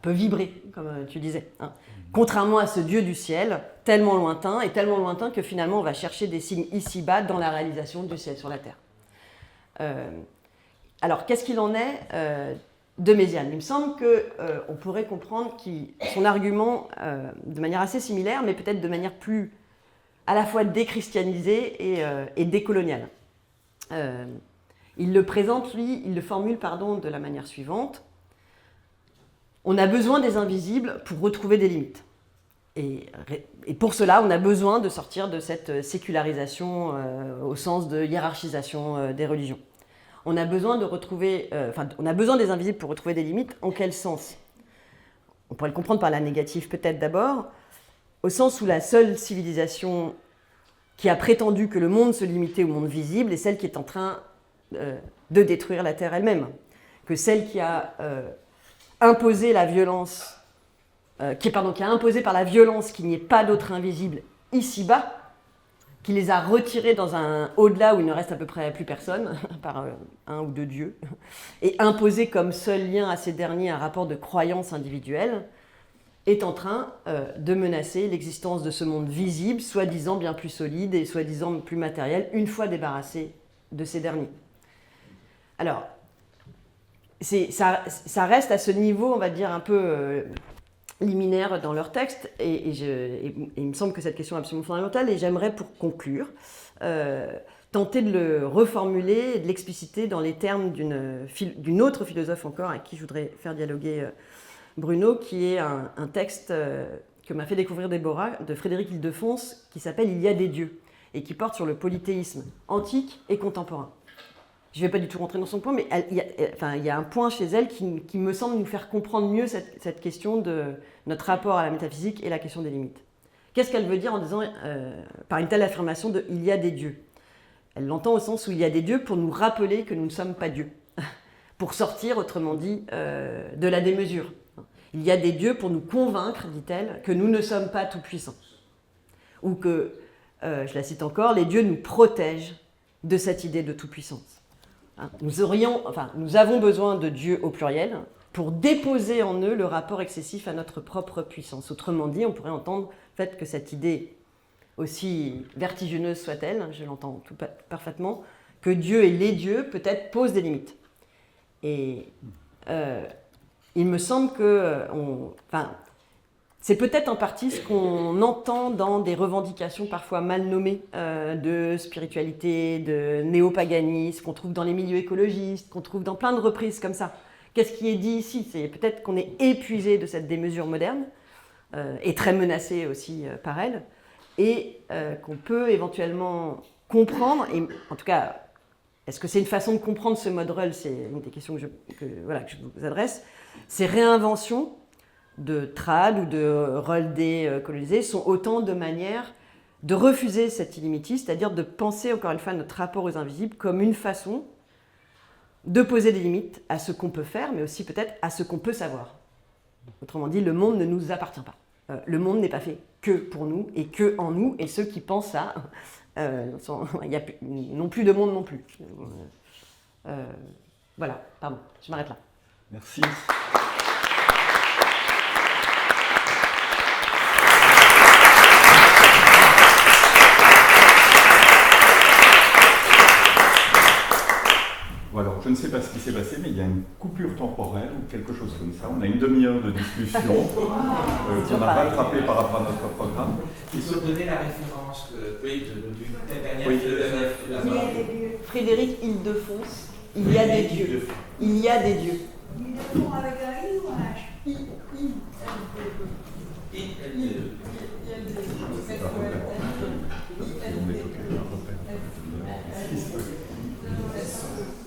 peut vibrer, comme tu disais. Hein. Contrairement à ce Dieu du ciel, tellement lointain que finalement on va chercher des signes ici-bas dans la réalisation du ciel sur la terre. Alors, qu'est-ce qu'il en est de Méziane? Il me semble qu'on pourrait comprendre son argument de manière assez similaire, mais peut-être de manière plus à la fois déchristianisée et décoloniale. Il le formule de la manière suivante. On a besoin des invisibles pour retrouver des limites. Et pour cela, on a besoin de sortir de cette sécularisation au sens de hiérarchisation des religions. On a besoin on a besoin des invisibles pour retrouver des limites. En quel sens? On pourrait le comprendre par la négative peut-être d'abord, au sens où la seule civilisation qui a prétendu que le monde se limitait au monde visible est celle qui est en train de détruire la Terre elle-même. Que celle qui a imposé la violence, qui a imposé par la violence qu'il n'y ait pas d'autres invisibles ici-bas, qui les a retirés dans un au-delà où il ne reste à peu près plus personne, par un ou deux dieux, et imposé comme seul lien à ces derniers un rapport de croyance individuelle, est en train de menacer l'existence de ce monde visible, soi-disant bien plus solide et soi-disant plus matériel, une fois débarrassé de ces derniers. Alors, ça reste à ce niveau, on va dire, un peu liminaire dans leur texte, et il me semble que cette question est absolument fondamentale, et j'aimerais, pour conclure, tenter de le reformuler et de l'expliciter dans les termes d'une autre philosophe encore, à qui je voudrais faire dialoguer Bruno, qui est un texte que m'a fait découvrir Déborah, de Frédéric Ildefonse, qui s'appelle « Il y a des dieux », et qui porte sur le polythéisme antique et contemporain. Je ne vais pas du tout rentrer dans son point, mais il y a un point chez elle qui me semble nous faire comprendre mieux cette question de notre rapport à la métaphysique et la question des limites. Qu'est-ce qu'elle veut dire en disant, par une telle affirmation de « il y a des dieux » ? Elle l'entend au sens où il y a des dieux pour nous rappeler que nous ne sommes pas dieux, pour sortir, autrement dit, de la démesure. Il y a des dieux pour nous convaincre, dit-elle, que nous ne sommes pas tout-puissants. Ou que, je la cite encore, les dieux nous protègent de cette idée de tout-puissance. Nous avons besoin de dieux au pluriel pour déposer en eux le rapport excessif à notre propre puissance. Autrement dit, on pourrait entendre le fait que cette idée, aussi vertigineuse soit-elle, je l'entends tout parfaitement, que Dieu et les dieux peut-être posent des limites. Et il me semble que c'est peut-être en partie ce qu'on entend dans des revendications parfois mal nommées de spiritualité, de néopaganisme, qu'on trouve dans les milieux écologistes, qu'on trouve dans plein de reprises comme ça. Qu'est-ce qui est dit ici ? C'est peut-être qu'on est épuisé de cette démesure moderne, et très menacé aussi par elle, et qu'on peut éventuellement comprendre, et en tout cas, est-ce que c'est une façon de comprendre ce mode Rull ? C'est une des questions que je vous adresse. Ces réinventions de trad ou de Rull-D colonisés sont autant de manières de refuser cet illimitisme, c'est-à-dire de penser encore une fois notre rapport aux invisibles comme une façon de poser des limites à ce qu'on peut faire, mais aussi peut-être à ce qu'on peut savoir. Autrement dit, le monde ne nous appartient pas. Le monde n'est pas fait que pour nous et que en nous, et ceux qui pensent ça, il n'y a non plus de monde non plus. Voilà, pardon, je m'arrête là. Merci. Voilà, je ne sais pas ce qui s'est passé, mais il y a une coupure temporelle ou quelque chose comme ça. On a une demi-heure de discussion qu'on n'a pas rattrapée par rapport à notre programme. Il faut donner la référence d'une dernière Oui. Frédéric Ildefonse, il y a des dieux. Il y a des dieux. Ildefonse avec un I ou un H?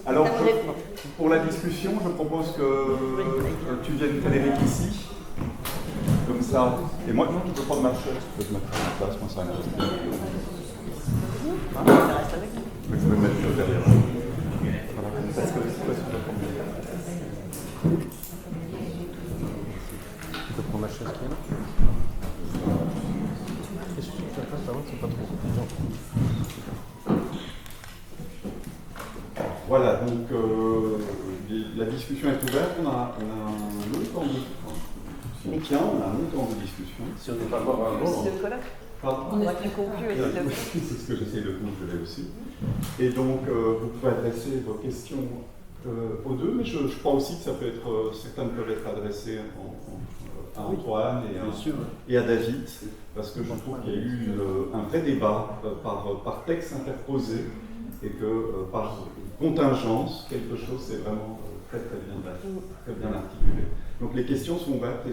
Alors, pour la discussion, je propose que tu viennes, Frédéric, ici, comme ça. Et moi, non, tu peux prendre ma chaise, tu peux te mettre à ma place, moi ça me je peux me mettre derrière. Voilà, parce que tu peux prendre ma chaise qui est là. Qu'est-ce que tu fais ça va, c'est pas trop compliqué. Voilà, donc la discussion est ouverte, on a un autre temps de si on tient, on a un autre temps de discussion. Si on n'est pas encore un C'est le colloque. Pardon. On aurait pu conclure avec le c'est ce que j'essaie de conjurer aussi. Et donc, vous pouvez adresser vos questions aux deux, mais je crois aussi que ça peut être, certaines peuvent être adressées à Antoine et à David, parce que je trouve qu'il y a eu un vrai débat par texte interposé, et que par contingence, quelque chose c'est vraiment très bien articulé. Donc les questions sont ouvertes et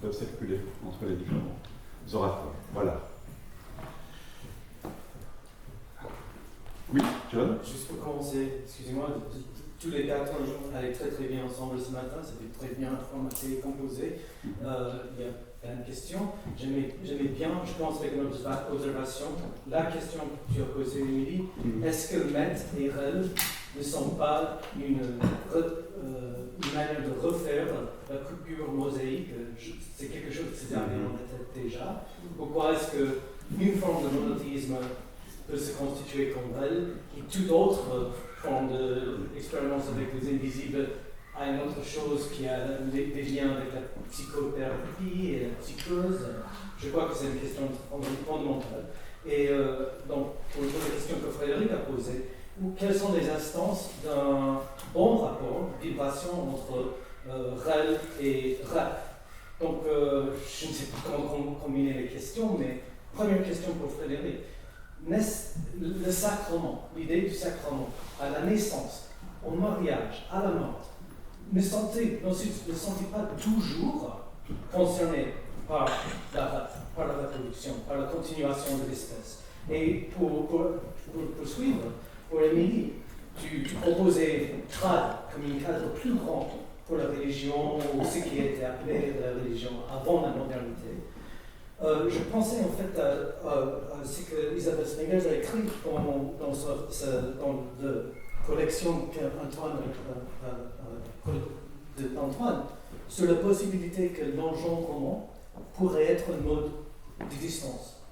peuvent circuler entre les différents orateurs. Voilà. Oui, John ? Juste pour commencer, excusez-moi, tous les quatre allaient très très bien ensemble ce matin, c'était très bien formaté et composé. Il y a plein de questions. J'aimais bien, je pense, avec une observation, la question que tu as posée, Émilie, est-ce que Met et Rel ne sont pas une manière de refaire la coupure mosaïque? C'est quelque chose qui s'est arrivé dans la tête déjà. Pourquoi est-ce qu'une forme de monothéisme peut se constituer comme Rel et toute autre forme d'expérience avec les invisibles à une autre chose qui a des liens avec la psychothérapie et la psychose? Je crois que c'est une question fondamentale. Et donc, pour la question que Frédéric a posée, quelles sont les instances d'un bon rapport, vibration entre Rel et Rap? Donc, je ne sais pas comment combiner les questions, mais première question pour Frédéric. le sacrement, l'idée du sacrement, à la naissance, au mariage, à la mort, ne sentez pas toujours concerné par la reproduction, par la continuation de l'espèce. Et pour poursuivre, pour Émilie, tu proposais trad comme un cadre plus grand pour la religion, ou ce qui était appelé la religion avant la modernité. Je pensais en fait à ce que Isabelle Spengler a écrit dans la collection d'Antoine sur la possibilité que l'engendrement pourrait être un mode d'existence.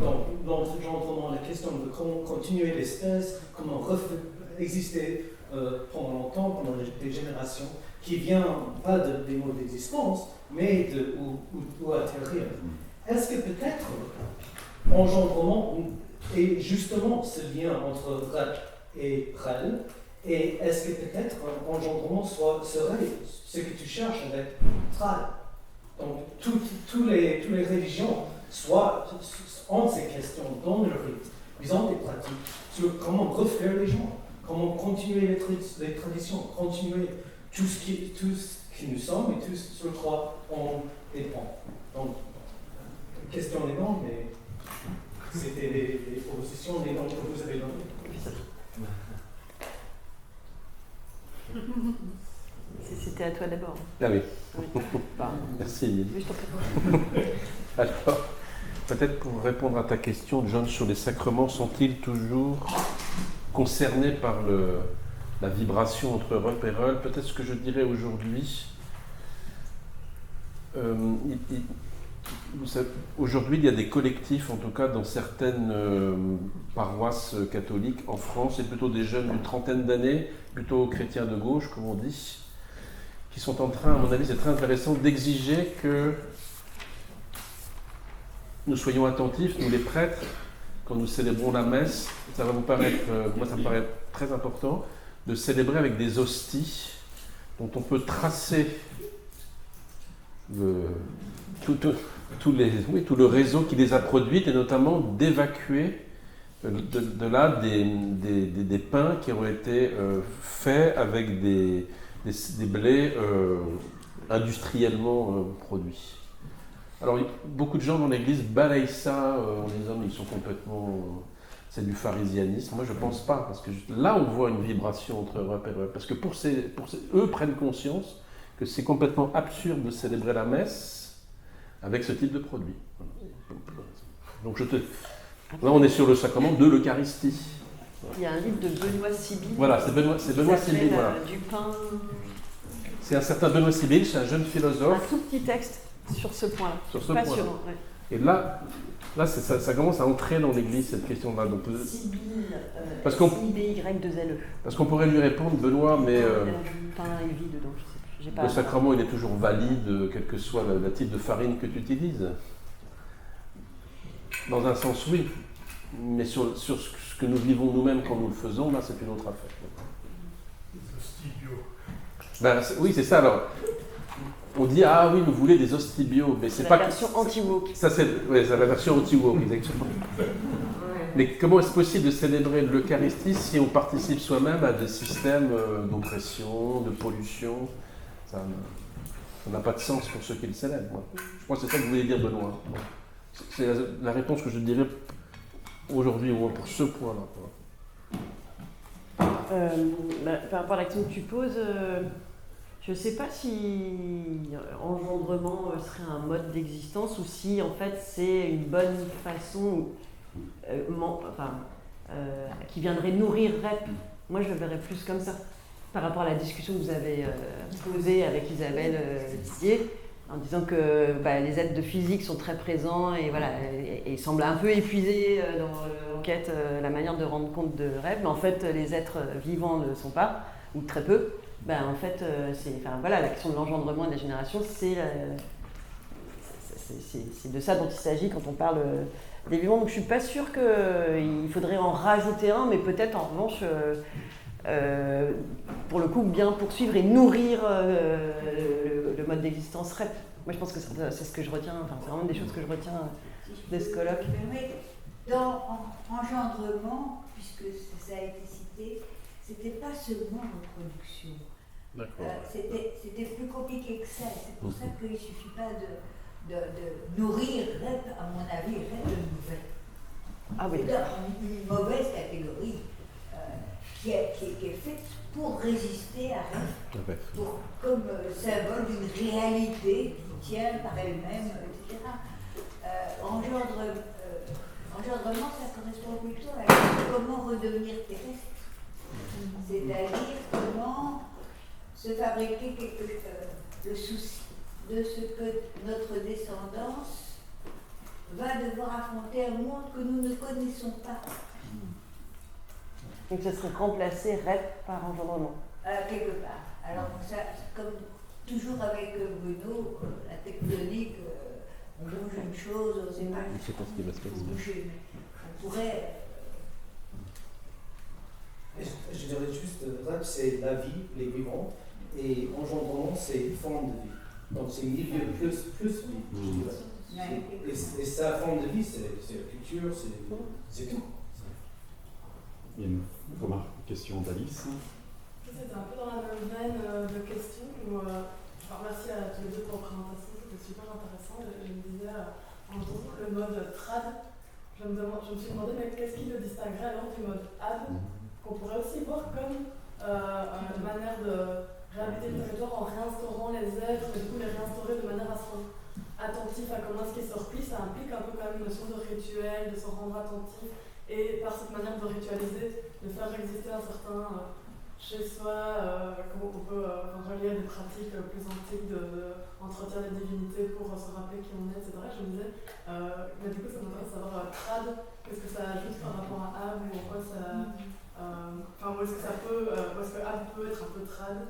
Donc, l'engendrement, la question de comment continuer l'espèce, comment exister pendant longtemps, pendant des générations, qui vient pas des modes d'existence, mais où atterrir. Est-ce que peut-être engendrement est justement ce lien entre rep et rel, et est-ce que peut-être engendrement serait ce que tu cherches avec trad? Donc, toutes les religions ont ces questions dans le rite. Ils ont des pratiques sur comment refaire les gens, comment continuer les traditions, continuer tout ce qui nous sommes et tout sur quoi on dépend. Donc, question des noms, mais c'était les propositions, les noms que vous avez donnés. C'était à toi d'abord. Ah oui. Oui. Merci Émile. Oui, je t'en prie. Alors, peut-être pour répondre à ta question, John, sur les sacrements, sont-ils toujours concernés par la vibration entre Rupp et Rull? Peut-être ce que je dirais aujourd'hui, aujourd'hui il y a des collectifs, en tout cas dans certaines paroisses catholiques en France, et plutôt des jeunes d'une trentaine d'années, plutôt chrétiens de gauche, comme on dit, qui sont en train, à mon avis c'est très intéressant, d'exiger que nous soyons attentifs, nous les prêtres, quand nous célébrons la messe. Ça va vous paraître, moi ça me paraît très important, de célébrer avec des hosties dont on peut tracer tout le réseau qui les a produites, et notamment d'évacuer de là des pains qui ont été faits avec des blés industriellement produits. Alors, beaucoup de gens dans l'église balayent ça en disant ils sont complètement... c'est du pharisianisme. Moi, je ne pense pas, parce que là, on voit une vibration entre Rupp et Rull. Parce que eux prennent conscience que c'est complètement absurde de célébrer la messe avec ce type de produit. Donc, là, on est sur le sacrement de l'Eucharistie. Il y a un livre de Benoît Sibylle. Voilà, c'est Benoît Sibylle. Voilà. Du pain. C'est un certain Benoît Sibylle, c'est un jeune philosophe. Un tout petit texte sur ce point-là. Sur ce point-là. Passionnant, ouais. Et là ça commence à entrer dans l'église, cette question-là. Donc, Sibylle, parce qu'on, SIBY2LE. parce qu'on pourrait lui répondre, Benoît, mais Il y a du pain et vie dedans, je sais plus. J'ai pas... Le sacrement, il est toujours valide, quel que soit le type de farine que tu utilises. Dans un sens, oui. Mais sur ce que nous vivons nous-mêmes quand nous le faisons, là, c'est une autre affaire. Ben, oui, c'est ça. Alors, on dit, ah oui, vous voulez des hosties bio, mais c'est pas... La version anti-woke. Ça, c'est la version anti-woke, exactement. Mais comment est-ce possible de célébrer l'Eucharistie si on participe soi-même à des systèmes d'oppression, de pollution? Ça n'a pas de sens pour ceux qui le célèbrent. Je crois que c'est ça que vous voulez dire, Benoît. C'est la réponse que je dirais aujourd'hui, au moins pour ce point-là. Par rapport à l'action que tu poses, je ne sais pas si engendrement serait un mode d'existence ou si en fait c'est une bonne façon qui viendrait nourrir REP. Moi je le verrais plus comme ça, par rapport à la discussion que vous avez posée avec Isabelle Didier, en disant que les aides de physique sont très présents et voilà, et semblent un peu épuisés dans l'enquête, la manière de rendre compte de REP, mais en fait les êtres vivants ne le sont pas, ou très peu. En fait, la question de l'engendrement et des générations, c'est de ça dont il s'agit quand on parle des vivants. Donc je ne suis pas sûre qu'il faudrait en rajouter un, mais peut-être en revanche, pour le coup, bien poursuivre et nourrir le mode d'existence REP. Moi je pense que c'est ce que je retiens, c'est vraiment des choses que je retiens de ce colloque. Dans engendrement, puisque ça a été cité, c'était pas seulement reproduction. D'accord. C'était plus compliqué que ça. C'est pour ça qu'il ne suffit pas de nourrir REP, à mon avis, REP de nouvelle. Ah oui. C'est une mauvaise catégorie qui est faite pour résister à REP, comme symbole d'une réalité qui tient par elle-même, etc. Engendrement, ça correspond plutôt à comment redevenir terrestre. C'est-à-dire comment se fabriquer le souci de ce que notre descendance va devoir affronter un monde que nous ne connaissons pas. Donc ça serait remplacer REP par engendrement. Quelque part. Alors ça, comme toujours avec Bruno, la tectonique, on bouge une chose, on ne sait pas Je sais pas ce qui va se passer. bouger, mais on pourrait... Je dirais juste, REP c'est la vie, les vivants, et engendrement c'est forme de vie. Donc c'est milieu plus vie, je dirais. Et sa forme de vie, c'est la culture, c'est tout. Il y a une remarque, question d'Alice. C'était un peu dans la même veine de questions. Je remercie à tous les deux pour la présentation, c'était super intéressant. Je me disais, en entendant le mode trad, je me suis demandé mais qu'est-ce qui le distinguerait alors du mode ad, qu'on pourrait aussi voir comme une manière de réhabiliter le territoire en réinstaurant les êtres, et du coup les réinstaurer de manière à se rendre attentif à comment est-ce qu'ils se replient. Ça implique un peu quand même une notion de rituel, de se rendre attentif, et par cette manière de ritualiser, de faire exister un certain chez soi, comment on peut relier à des pratiques plus antiques d'entretien des divinités pour se rappeler qui on est, etc. Je me disais, mais du coup ça m'intéresse de savoir trad, qu'est-ce que ça ajoute par rapport à Ab, ou en quoi ça... Enfin, où est-ce que ça peut... où est-ce que Ab peut être un peu trad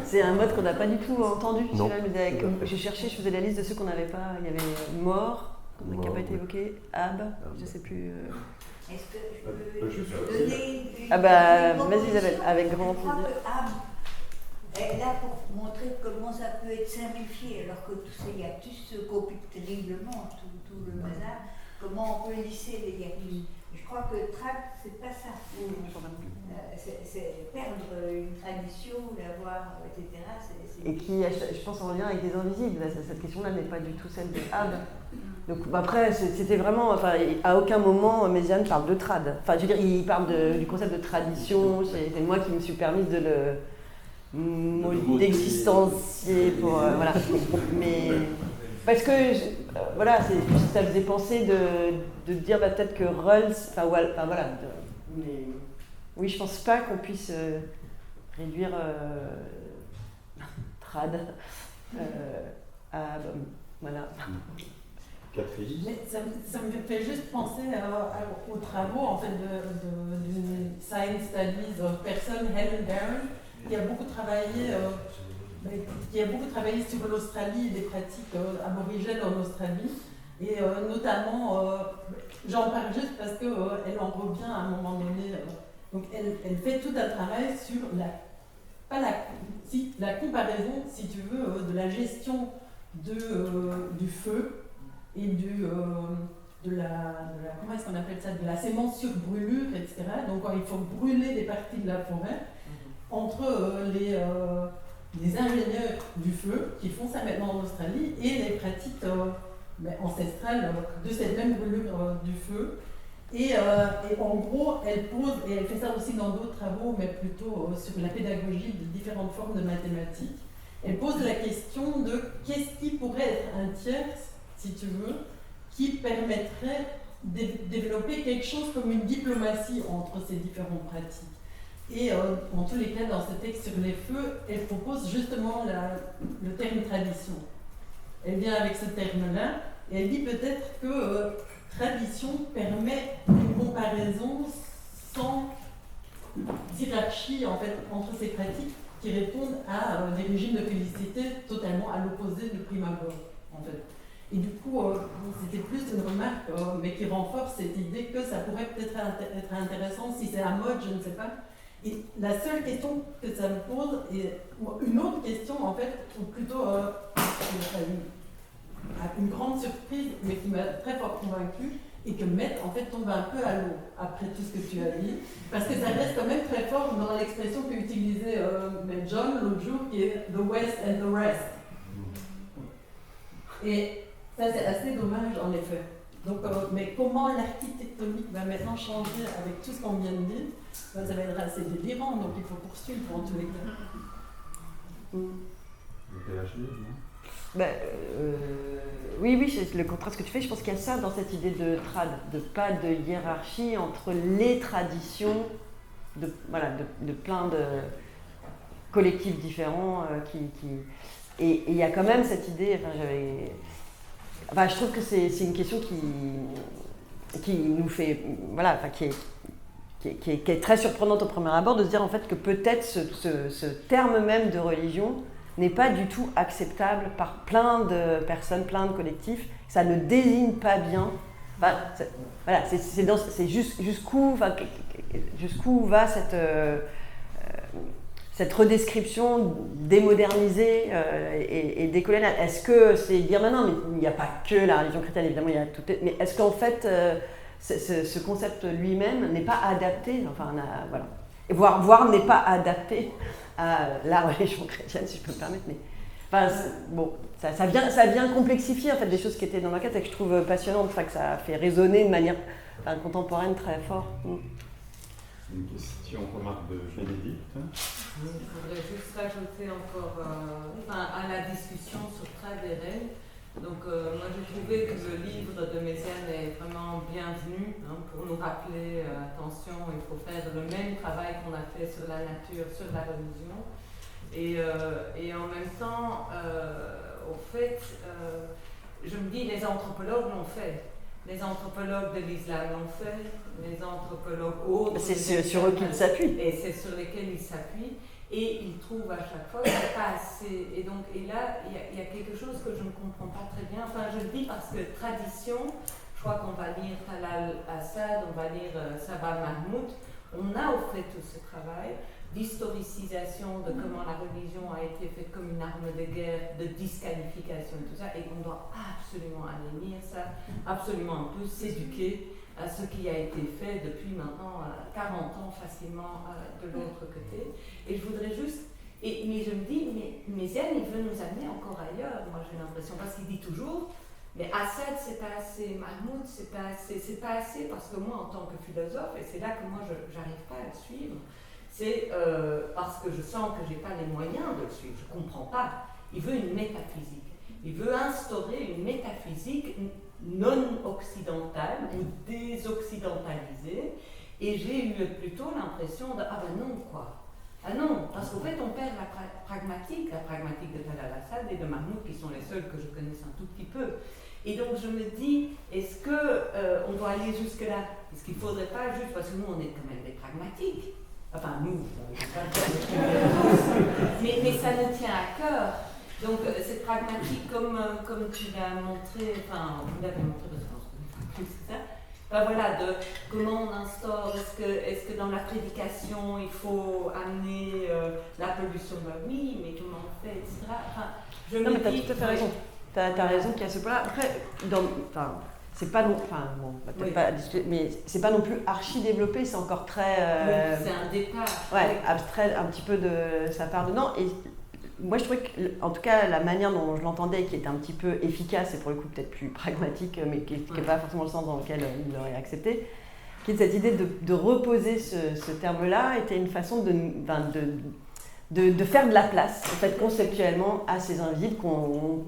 C'est un mode qu'on n'a pas du tout entendu. Non. J'ai cherché, je faisais la liste de ceux qu'on n'avait pas. Il y avait mort, qui n'a pas été évoqué, Ab, je ne sais plus. Est-ce que je peux Juste- donner une Ah bah, proposition? vas-y Isabelle, avec grand Je crois plaisir. que Ab est là pour montrer comment ça peut être simplifié, alors que tous ces hiatus se compliquent terriblement, tout le bazar. Comment on peut lisser les hiatus. Je crois que trad, c'est pas ça. C'est perdre une tradition, l'avoir, etc. Et qui, je pense, en lien avec des invisibles. Cette question-là n'est pas du tout celle de Ab. Donc après, c'était vraiment... Enfin, à aucun moment, Méziane parle de trad. Enfin, je veux dire, il parle du concept de tradition. C'est moi qui me suis permise de le d'existencier pour... voilà. Mais... Parce que, voilà, ça faisait penser de dire bah, peut-être que Rawls... Enfin, voilà. Mais oui, je pense pas qu'on puisse réduire trad à... voilà. Catherine. Mais ça me fait juste penser aux travaux en fait, d'une Science Studies personne, Helen Barron, qui a beaucoup travaillé sur l'Australie et des pratiques aborigènes en Australie. Et notamment, j'en parle juste parce qu'elle en revient à un moment donné. Donc elle fait tout un travail sur la comparaison, si tu veux, de la gestion du feu et de la comment est-ce qu'on appelle ça, de la sémence sur brûlure, etc. Donc quand il faut brûler des parties de la forêt, entre les ingénieurs du feu qui font ça maintenant en Australie et les pratiques ancestrales de cette même brûlure du feu. Et en gros, elle pose, et elle fait ça aussi dans d'autres travaux, mais plutôt sur la pédagogie de différentes formes de mathématiques, elle pose la question de qu'est-ce qui pourrait être un tierce, si tu veux, qui permettrait de développer quelque chose comme une diplomatie entre ces différentes pratiques. Et en tous les cas, dans ce texte sur les feux, elle propose justement le terme tradition. Elle vient avec ce terme-là, et elle dit peut-être que tradition permet une comparaison sans hiérarchie en fait, entre ces pratiques qui répondent à des régimes de félicité totalement à l'opposé de prime abord. En fait. Et du coup, c'était plus une remarque, mais qui renforce cette idée que ça pourrait peut-être être intéressant si c'est à mode, je ne sais pas. Et la seule question que ça me pose, et une autre question en fait, ou plutôt une grande surprise, mais qui m'a très fort convaincue, et que Maître en fait tombe un peu à l'eau après tout ce que tu as dit, parce que ça reste quand même très fort dans l'expression que utilisait John l'autre jour, qui est the West and the rest. Et ça c'est assez dommage en effet. Donc, mais comment l'architectonique va maintenant changer avec tout ce qu'on vient de dire, ça va être assez délirant, donc il faut poursuivre en tous les cas. Vous réagissez, non? Oui, c'est le contraste que tu fais. Je pense qu'il y a ça dans cette idée de trad, de pas de hiérarchie entre les traditions de plein de collectifs différents et il y a quand même cette idée. Je trouve que c'est une question qui nous fait qui est très surprenante au premier abord, de se dire en fait que peut-être ce terme même de religion n'est pas du tout acceptable par plein de personnes, plein de collectifs. Ça ne désigne pas bien. C'est jusqu'où va cette redescription démodernisée et décoloniale. Est-ce que c'est dire maintenant, mais il n'y a pas que la religion chrétienne, évidemment, il y a tout. Mais est-ce qu'en fait, ce concept lui-même n'est pas adapté, voire n'est pas adapté à la religion chrétienne, si je peux me permettre. Mais ça vient complexifier en fait des choses qui étaient dans ma tête et que je trouve passionnantes, que ça fait résonner de manière contemporaine très fort. Une question, remarque de Bénédicte. Il faudrait juste rajouter encore à la discussion sur Trad et Rennes. Donc moi j'ai trouvé que le livre de Méziane est vraiment bienvenu pour nous rappeler, attention, il faut faire le même travail qu'on a fait sur la nature, sur la religion. Et en même temps, au fait, je me dis, les anthropologues l'ont fait. Les anthropologues de l'islam l'ont fait, les anthropologues autres. C'est sur eux qu'ils s'appuient. Et c'est sur lesquels ils s'appuient. Et ils trouvent à chaque fois que c'est pas assez. Et là, il y a quelque chose que je ne comprends pas très bien. Enfin, je le dis parce que tradition, je crois qu'on va lire Talal Assad, on va lire Sabah Mahmoud. On a au fait tout ce travail d'historicisation de comment la religion a été faite comme une arme de guerre, de disqualification et tout ça, et qu'on doit absolument aller lire ça, absolument un peu s'éduquer à ce qui a été fait depuis maintenant 40 ans facilement de l'autre côté. Et je voudrais juste, mais je me dis, mais Méziane, il veut nous amener encore ailleurs, moi j'ai l'impression, parce qu'il dit toujours, mais Assad c'est pas assez, Mahmoud c'est pas assez, parce que moi en tant que philosophe, et c'est là que moi j'arrive pas à le suivre, c'est parce que je sens que j'ai pas les moyens de le suivre, je comprends pas. Il veut une métaphysique, il veut instaurer une métaphysique non occidentale ou désoccidentalisée, et j'ai eu plutôt l'impression de ah ben non quoi. Ah non, parce qu'en fait on perd la pragmatique de Talal Assad et de Mahmoud qui sont les seuls que je connaisse un tout petit peu. Et donc je me dis, est-ce qu'on doit aller jusque là? Est-ce qu'il ne faudrait pas juste, parce que nous on est quand même des pragmatiques, enfin nous, mais ça nous tient à cœur. Donc cette pragmatique, comme tu l'as montré, enfin vous l'avez montré parce qu'on se connaît plus que ça, de comment on instaure, est-ce que dans la prédication il faut amener la pollution, oui, mais comment on fait, etc. Je non, me mais t'as dis, tout à fait raison. T'as raison qu'il y a ce point-là. Après, c'est pas non, pas discuter, mais c'est pas non plus archi développé, c'est encore très. C'est un départ. Ouais, abstrait un petit peu de sa part dedans. Et moi, je trouvais que, en tout cas, la manière dont je l'entendais, qui était un petit peu efficace et pour le coup peut-être plus pragmatique, mais qui n'est pas forcément le sens dans lequel il l'aurait accepté, qui est cette idée de reposer ce terme-là, était une façon de faire de la place, en fait, conceptuellement, à ces invisibles qu'on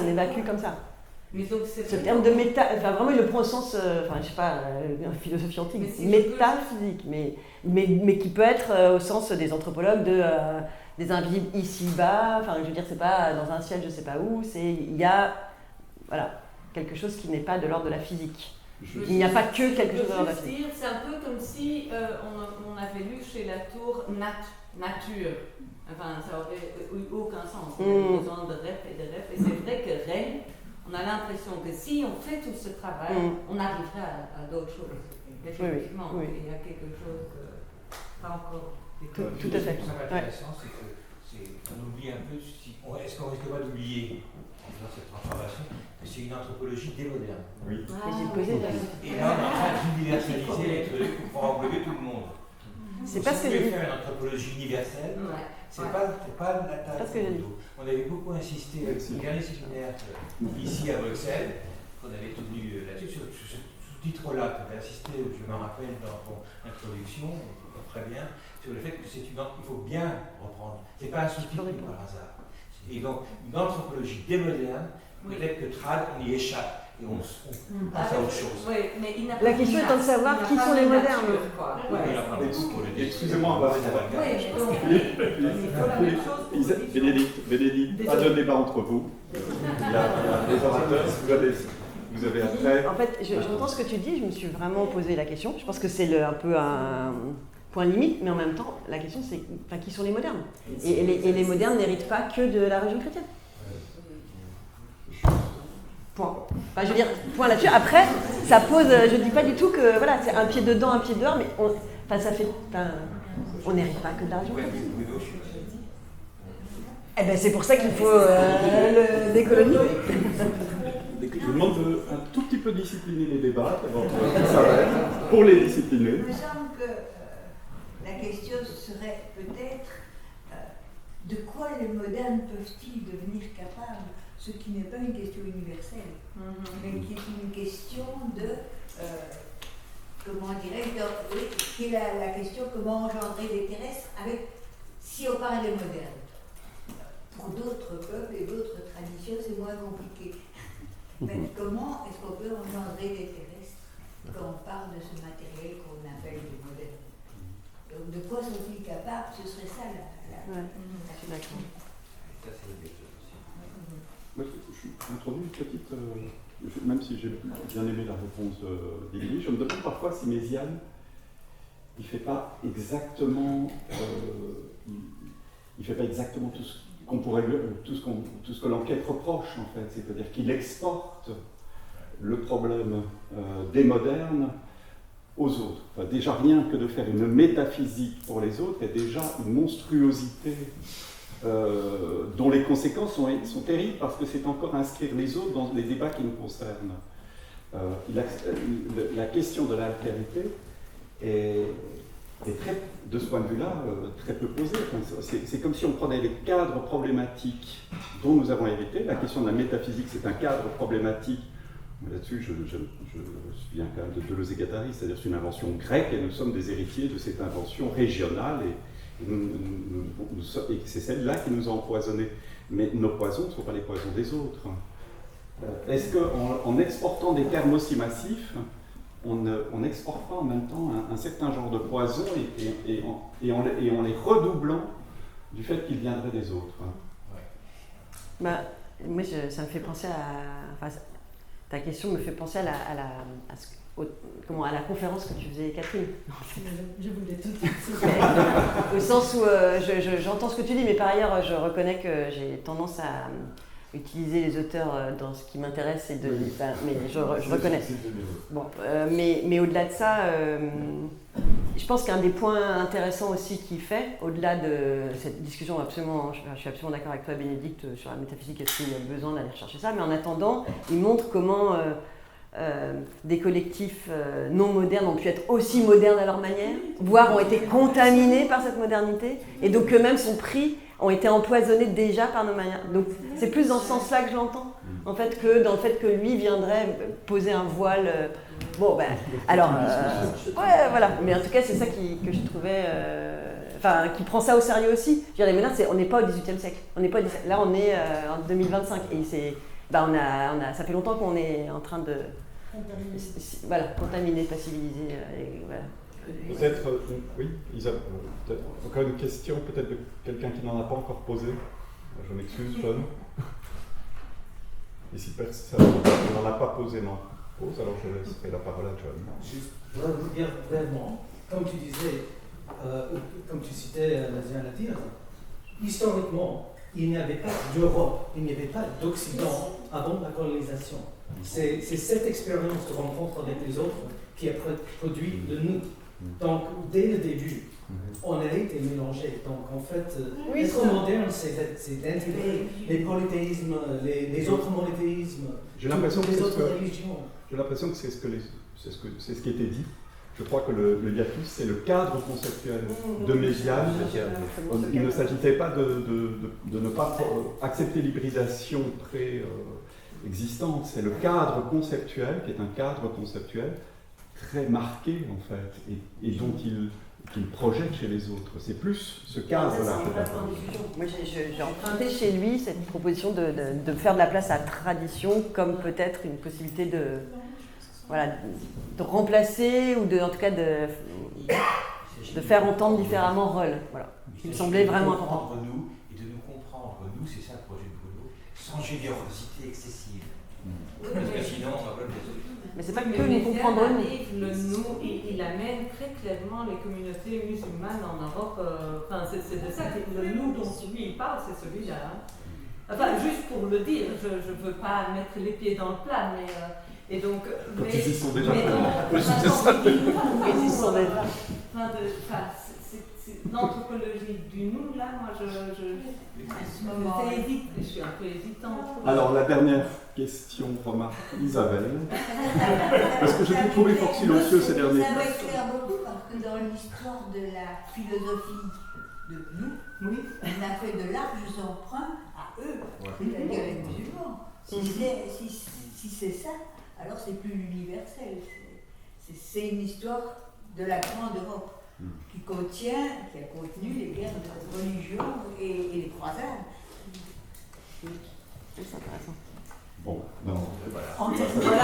évacue comme ça. Mais donc ce terme de méta, vraiment il le prend au sens, je sais pas, philosophie antique, métaphysique, mais qui peut être au sens des anthropologues des invisibles ici-bas, je veux dire, c'est pas dans un ciel je sais pas où, il y a quelque chose qui n'est pas de l'ordre de la physique. Il n'y a pas que quelque chose de l'ordre de la physique. C'est un peu comme si on avait lu chez Latour nature. Enfin, ça aurait eu aucun sens. On a besoin de rêves et de rêves. Et c'est vrai que Rennes, on a l'impression que si on fait tout ce travail, on arrivera à d'autres choses. Effectivement, il y a quelque chose pas encore. Tout à fait. Ce qui est intéressant, c'est que on oublie un peu, est-ce qu'on risque pas d'oublier, en faisant cette transformation, que c'est une anthropologie démoderne. Oui. J'ai posé la question. Et là, on est en train d'universaliser les trucs pour englober tout le monde. C'est Donc, pas si ce que vous j'ai voulez dit. faire une anthropologie universelle, c'est pas la taille Pas ce que j'ai du dit. dos. On avait beaucoup insisté avec le dernier séminaire ici à Bruxelles, qu'on avait tenu là-dessus, sur ce titre-là, tu avais insisté, je me rappelle, dans ton introduction, très bien, sur le fait que il faut bien reprendre. C'est pas un sous-titre par hasard. Et donc, une anthropologie démoderne, peut-être que trad, on y échappe. Et on passe à autre chose. Oui, mais il n'a pas La question étant de savoir qui sont les modernes. Excusez-moi, on va Bénédicte, pas de débat entre vous. Il y a des orateurs, vous avez après. En fait, j'entends ce que tu dis, je me suis vraiment posé la question. Je pense que c'est un peu un point limite, mais en même temps, la question c'est qui sont les modernes et les modernes n'héritent pas que de la religion chrétienne. Point. Enfin, je veux dire, point là-dessus. Après, ça pose. Je dis pas du tout que voilà, c'est un pied dedans, un pied dehors, mais ça fait. On n'hérite pas que de la religion chrétienne. Eh ben, c'est pour ça qu'il faut le décoloniser. Je vous demande de un tout petit peu discipliner les débats avant que ça s'arrête, pour les discipliner. Il me semble que la question serait peut-être de quoi les modernes peuvent-ils devenir capables, ce qui n'est pas une question universelle, mais qui est une question de, comment dirais-je, qui est la question comment engendrer des terrestres si on parle des modernes. Pour d'autres peuples et d'autres traditions, c'est moins compliqué. Mais comment est-ce qu'on peut engendrer des terrestres quand on parle de ce matériel qu'on appelle le moderne? Donc de quoi sont-ils capables? Ce serait ça la question. Moi, je introduis une petite, même si j'ai bien aimé la réponse d'Émilie, je me demande parfois si Méziane, il ne fait pas exactement, tout ce qu'on pourrait, tout ce que l'enquête reproche en fait, c'est-à-dire qu'il exporte le problème des modernes aux autres. Enfin, déjà rien que de faire une métaphysique pour les autres est déjà une monstruosité dont les conséquences sont terribles parce que c'est encore inscrire les autres dans les débats qui nous concernent. La question de l'altérité est très, de ce point de vue-là, très peu posée. Enfin, c'est comme si on prenait les cadres problématiques dont nous avons hérité. La question de la métaphysique, c'est un cadre problématique. Là-dessus, je viens quand même de Deleuze et Guattari, c'est-à-dire c'est une invention grecque et nous sommes des héritiers de cette invention régionale et c'est celle-là qui nous a empoisonnés. Mais nos poisons ne sont pas les poisons des autres. Est-ce qu'en exportant des termes aussi massifs, on n'exporte pas en même temps un certain genre de poison et en les redoublant du fait qu'ils viendraient des autres? Moi, ça me fait penser à... ta question me fait penser à la conférence que tu faisais, Catherine. Je voulais tout dire. Au sens où j'entends ce que tu dis, mais par ailleurs, je reconnais que j'ai tendance à utiliser les auteurs dans ce qui m'intéresse mais je reconnais. Bon, mais au-delà de ça, je pense qu'un des points intéressants aussi qu'il fait, au-delà de cette discussion je suis absolument d'accord avec toi, Bénédicte, sur la métaphysique, est-ce qu'il y a besoin d'aller chercher ça, mais en attendant, il montre comment des collectifs non modernes ont pu être aussi modernes à leur manière, voire ont été contaminés par cette modernité, et donc eux-mêmes sont pris, ont été empoisonnés déjà par nos manières. Donc c'est plus dans ce sens-là que je l'entends, en fait, que dans le fait que lui viendrait poser un voile. Ouais, voilà. Mais en tout cas, c'est ça que je trouvais, qui prend ça au sérieux aussi. Je veux dire, les modernes, on n'est pas au XVIIIe siècle. Là, on est en 2025, et ça fait longtemps qu'on est en train de contaminer, pas civiliser. Peut-être, oui, Isabelle, peut-être encore une question, peut-être de quelqu'un qui n'en a pas encore posé. Je m'excuse, John. Et si personne n'en a pas posé, non. Pose, alors je laisserai la parole à John. Je voudrais vous dire vraiment, comme tu disais, comme tu citais Méziane à dire, historiquement, il n'y avait pas d'Europe, il n'y avait pas d'Occident avant la colonisation. C'est cette expérience de rencontre avec les autres qui a produit de nous Donc, dès le début, on a été mélangés. Donc, en fait, Oui, être ça. moderne, c'est d'intégrer les polythéismes, les autres monothéismes, J'ai l'impression que les c'est ce autres que- religions. J'ai l'impression que c'est ce qui était dit. Je crois que le hiatus, c'est le cadre conceptuel de Méziane. Il ne s'agissait pas de ne pas accepter l'hybridation pré-existante, c'est le cadre conceptuel, qui est un cadre conceptuel très marqué, en fait, et dont qu'il projette chez les autres. C'est plus ce cadre-là. Moi, j'ai emprunté chez lui cette proposition de faire de la place à tradition comme peut-être une possibilité de remplacer ou en tout cas de faire entendre différemment Reul. Voilà. Il me semblait vraiment important. Comprendre nous et de nous comprendre nous, c'est ça le projet de Bruno, sans générosité excessive. Parce que sinon, on va pas le résoudre. Mais c'est pas Mais que nous comprendre nous. arrive, le nous, il amène très clairement les communautés musulmanes en Europe. Enfin, c'est de ça que le nous dont lui il parle, c'est celui-là. Hein. Enfin, juste pour le dire, je ne veux pas mettre les pieds dans le plat, mais. Et donc. Quand ils y sont déjà. Mais donc, Ils y sont déjà. L'anthropologie du nous, là, moi, je suis un peu hésitante. Alors, la dernière question, remarque, Isabelle. Parce que je t'ai trouvé fort silencieux ces derniers Ça temps. m'éclaire beaucoup parce que dans l'histoire de la philosophie de nous, on a fait de larges emprunts à eux, c'est-à-dire les musulmans. Si c'est ça, alors c'est plus universel. C'est une histoire de la grande Europe qui a contenu les guerres de religion et les croisades. C'est intéressant. Bon, non, voilà. Voilà.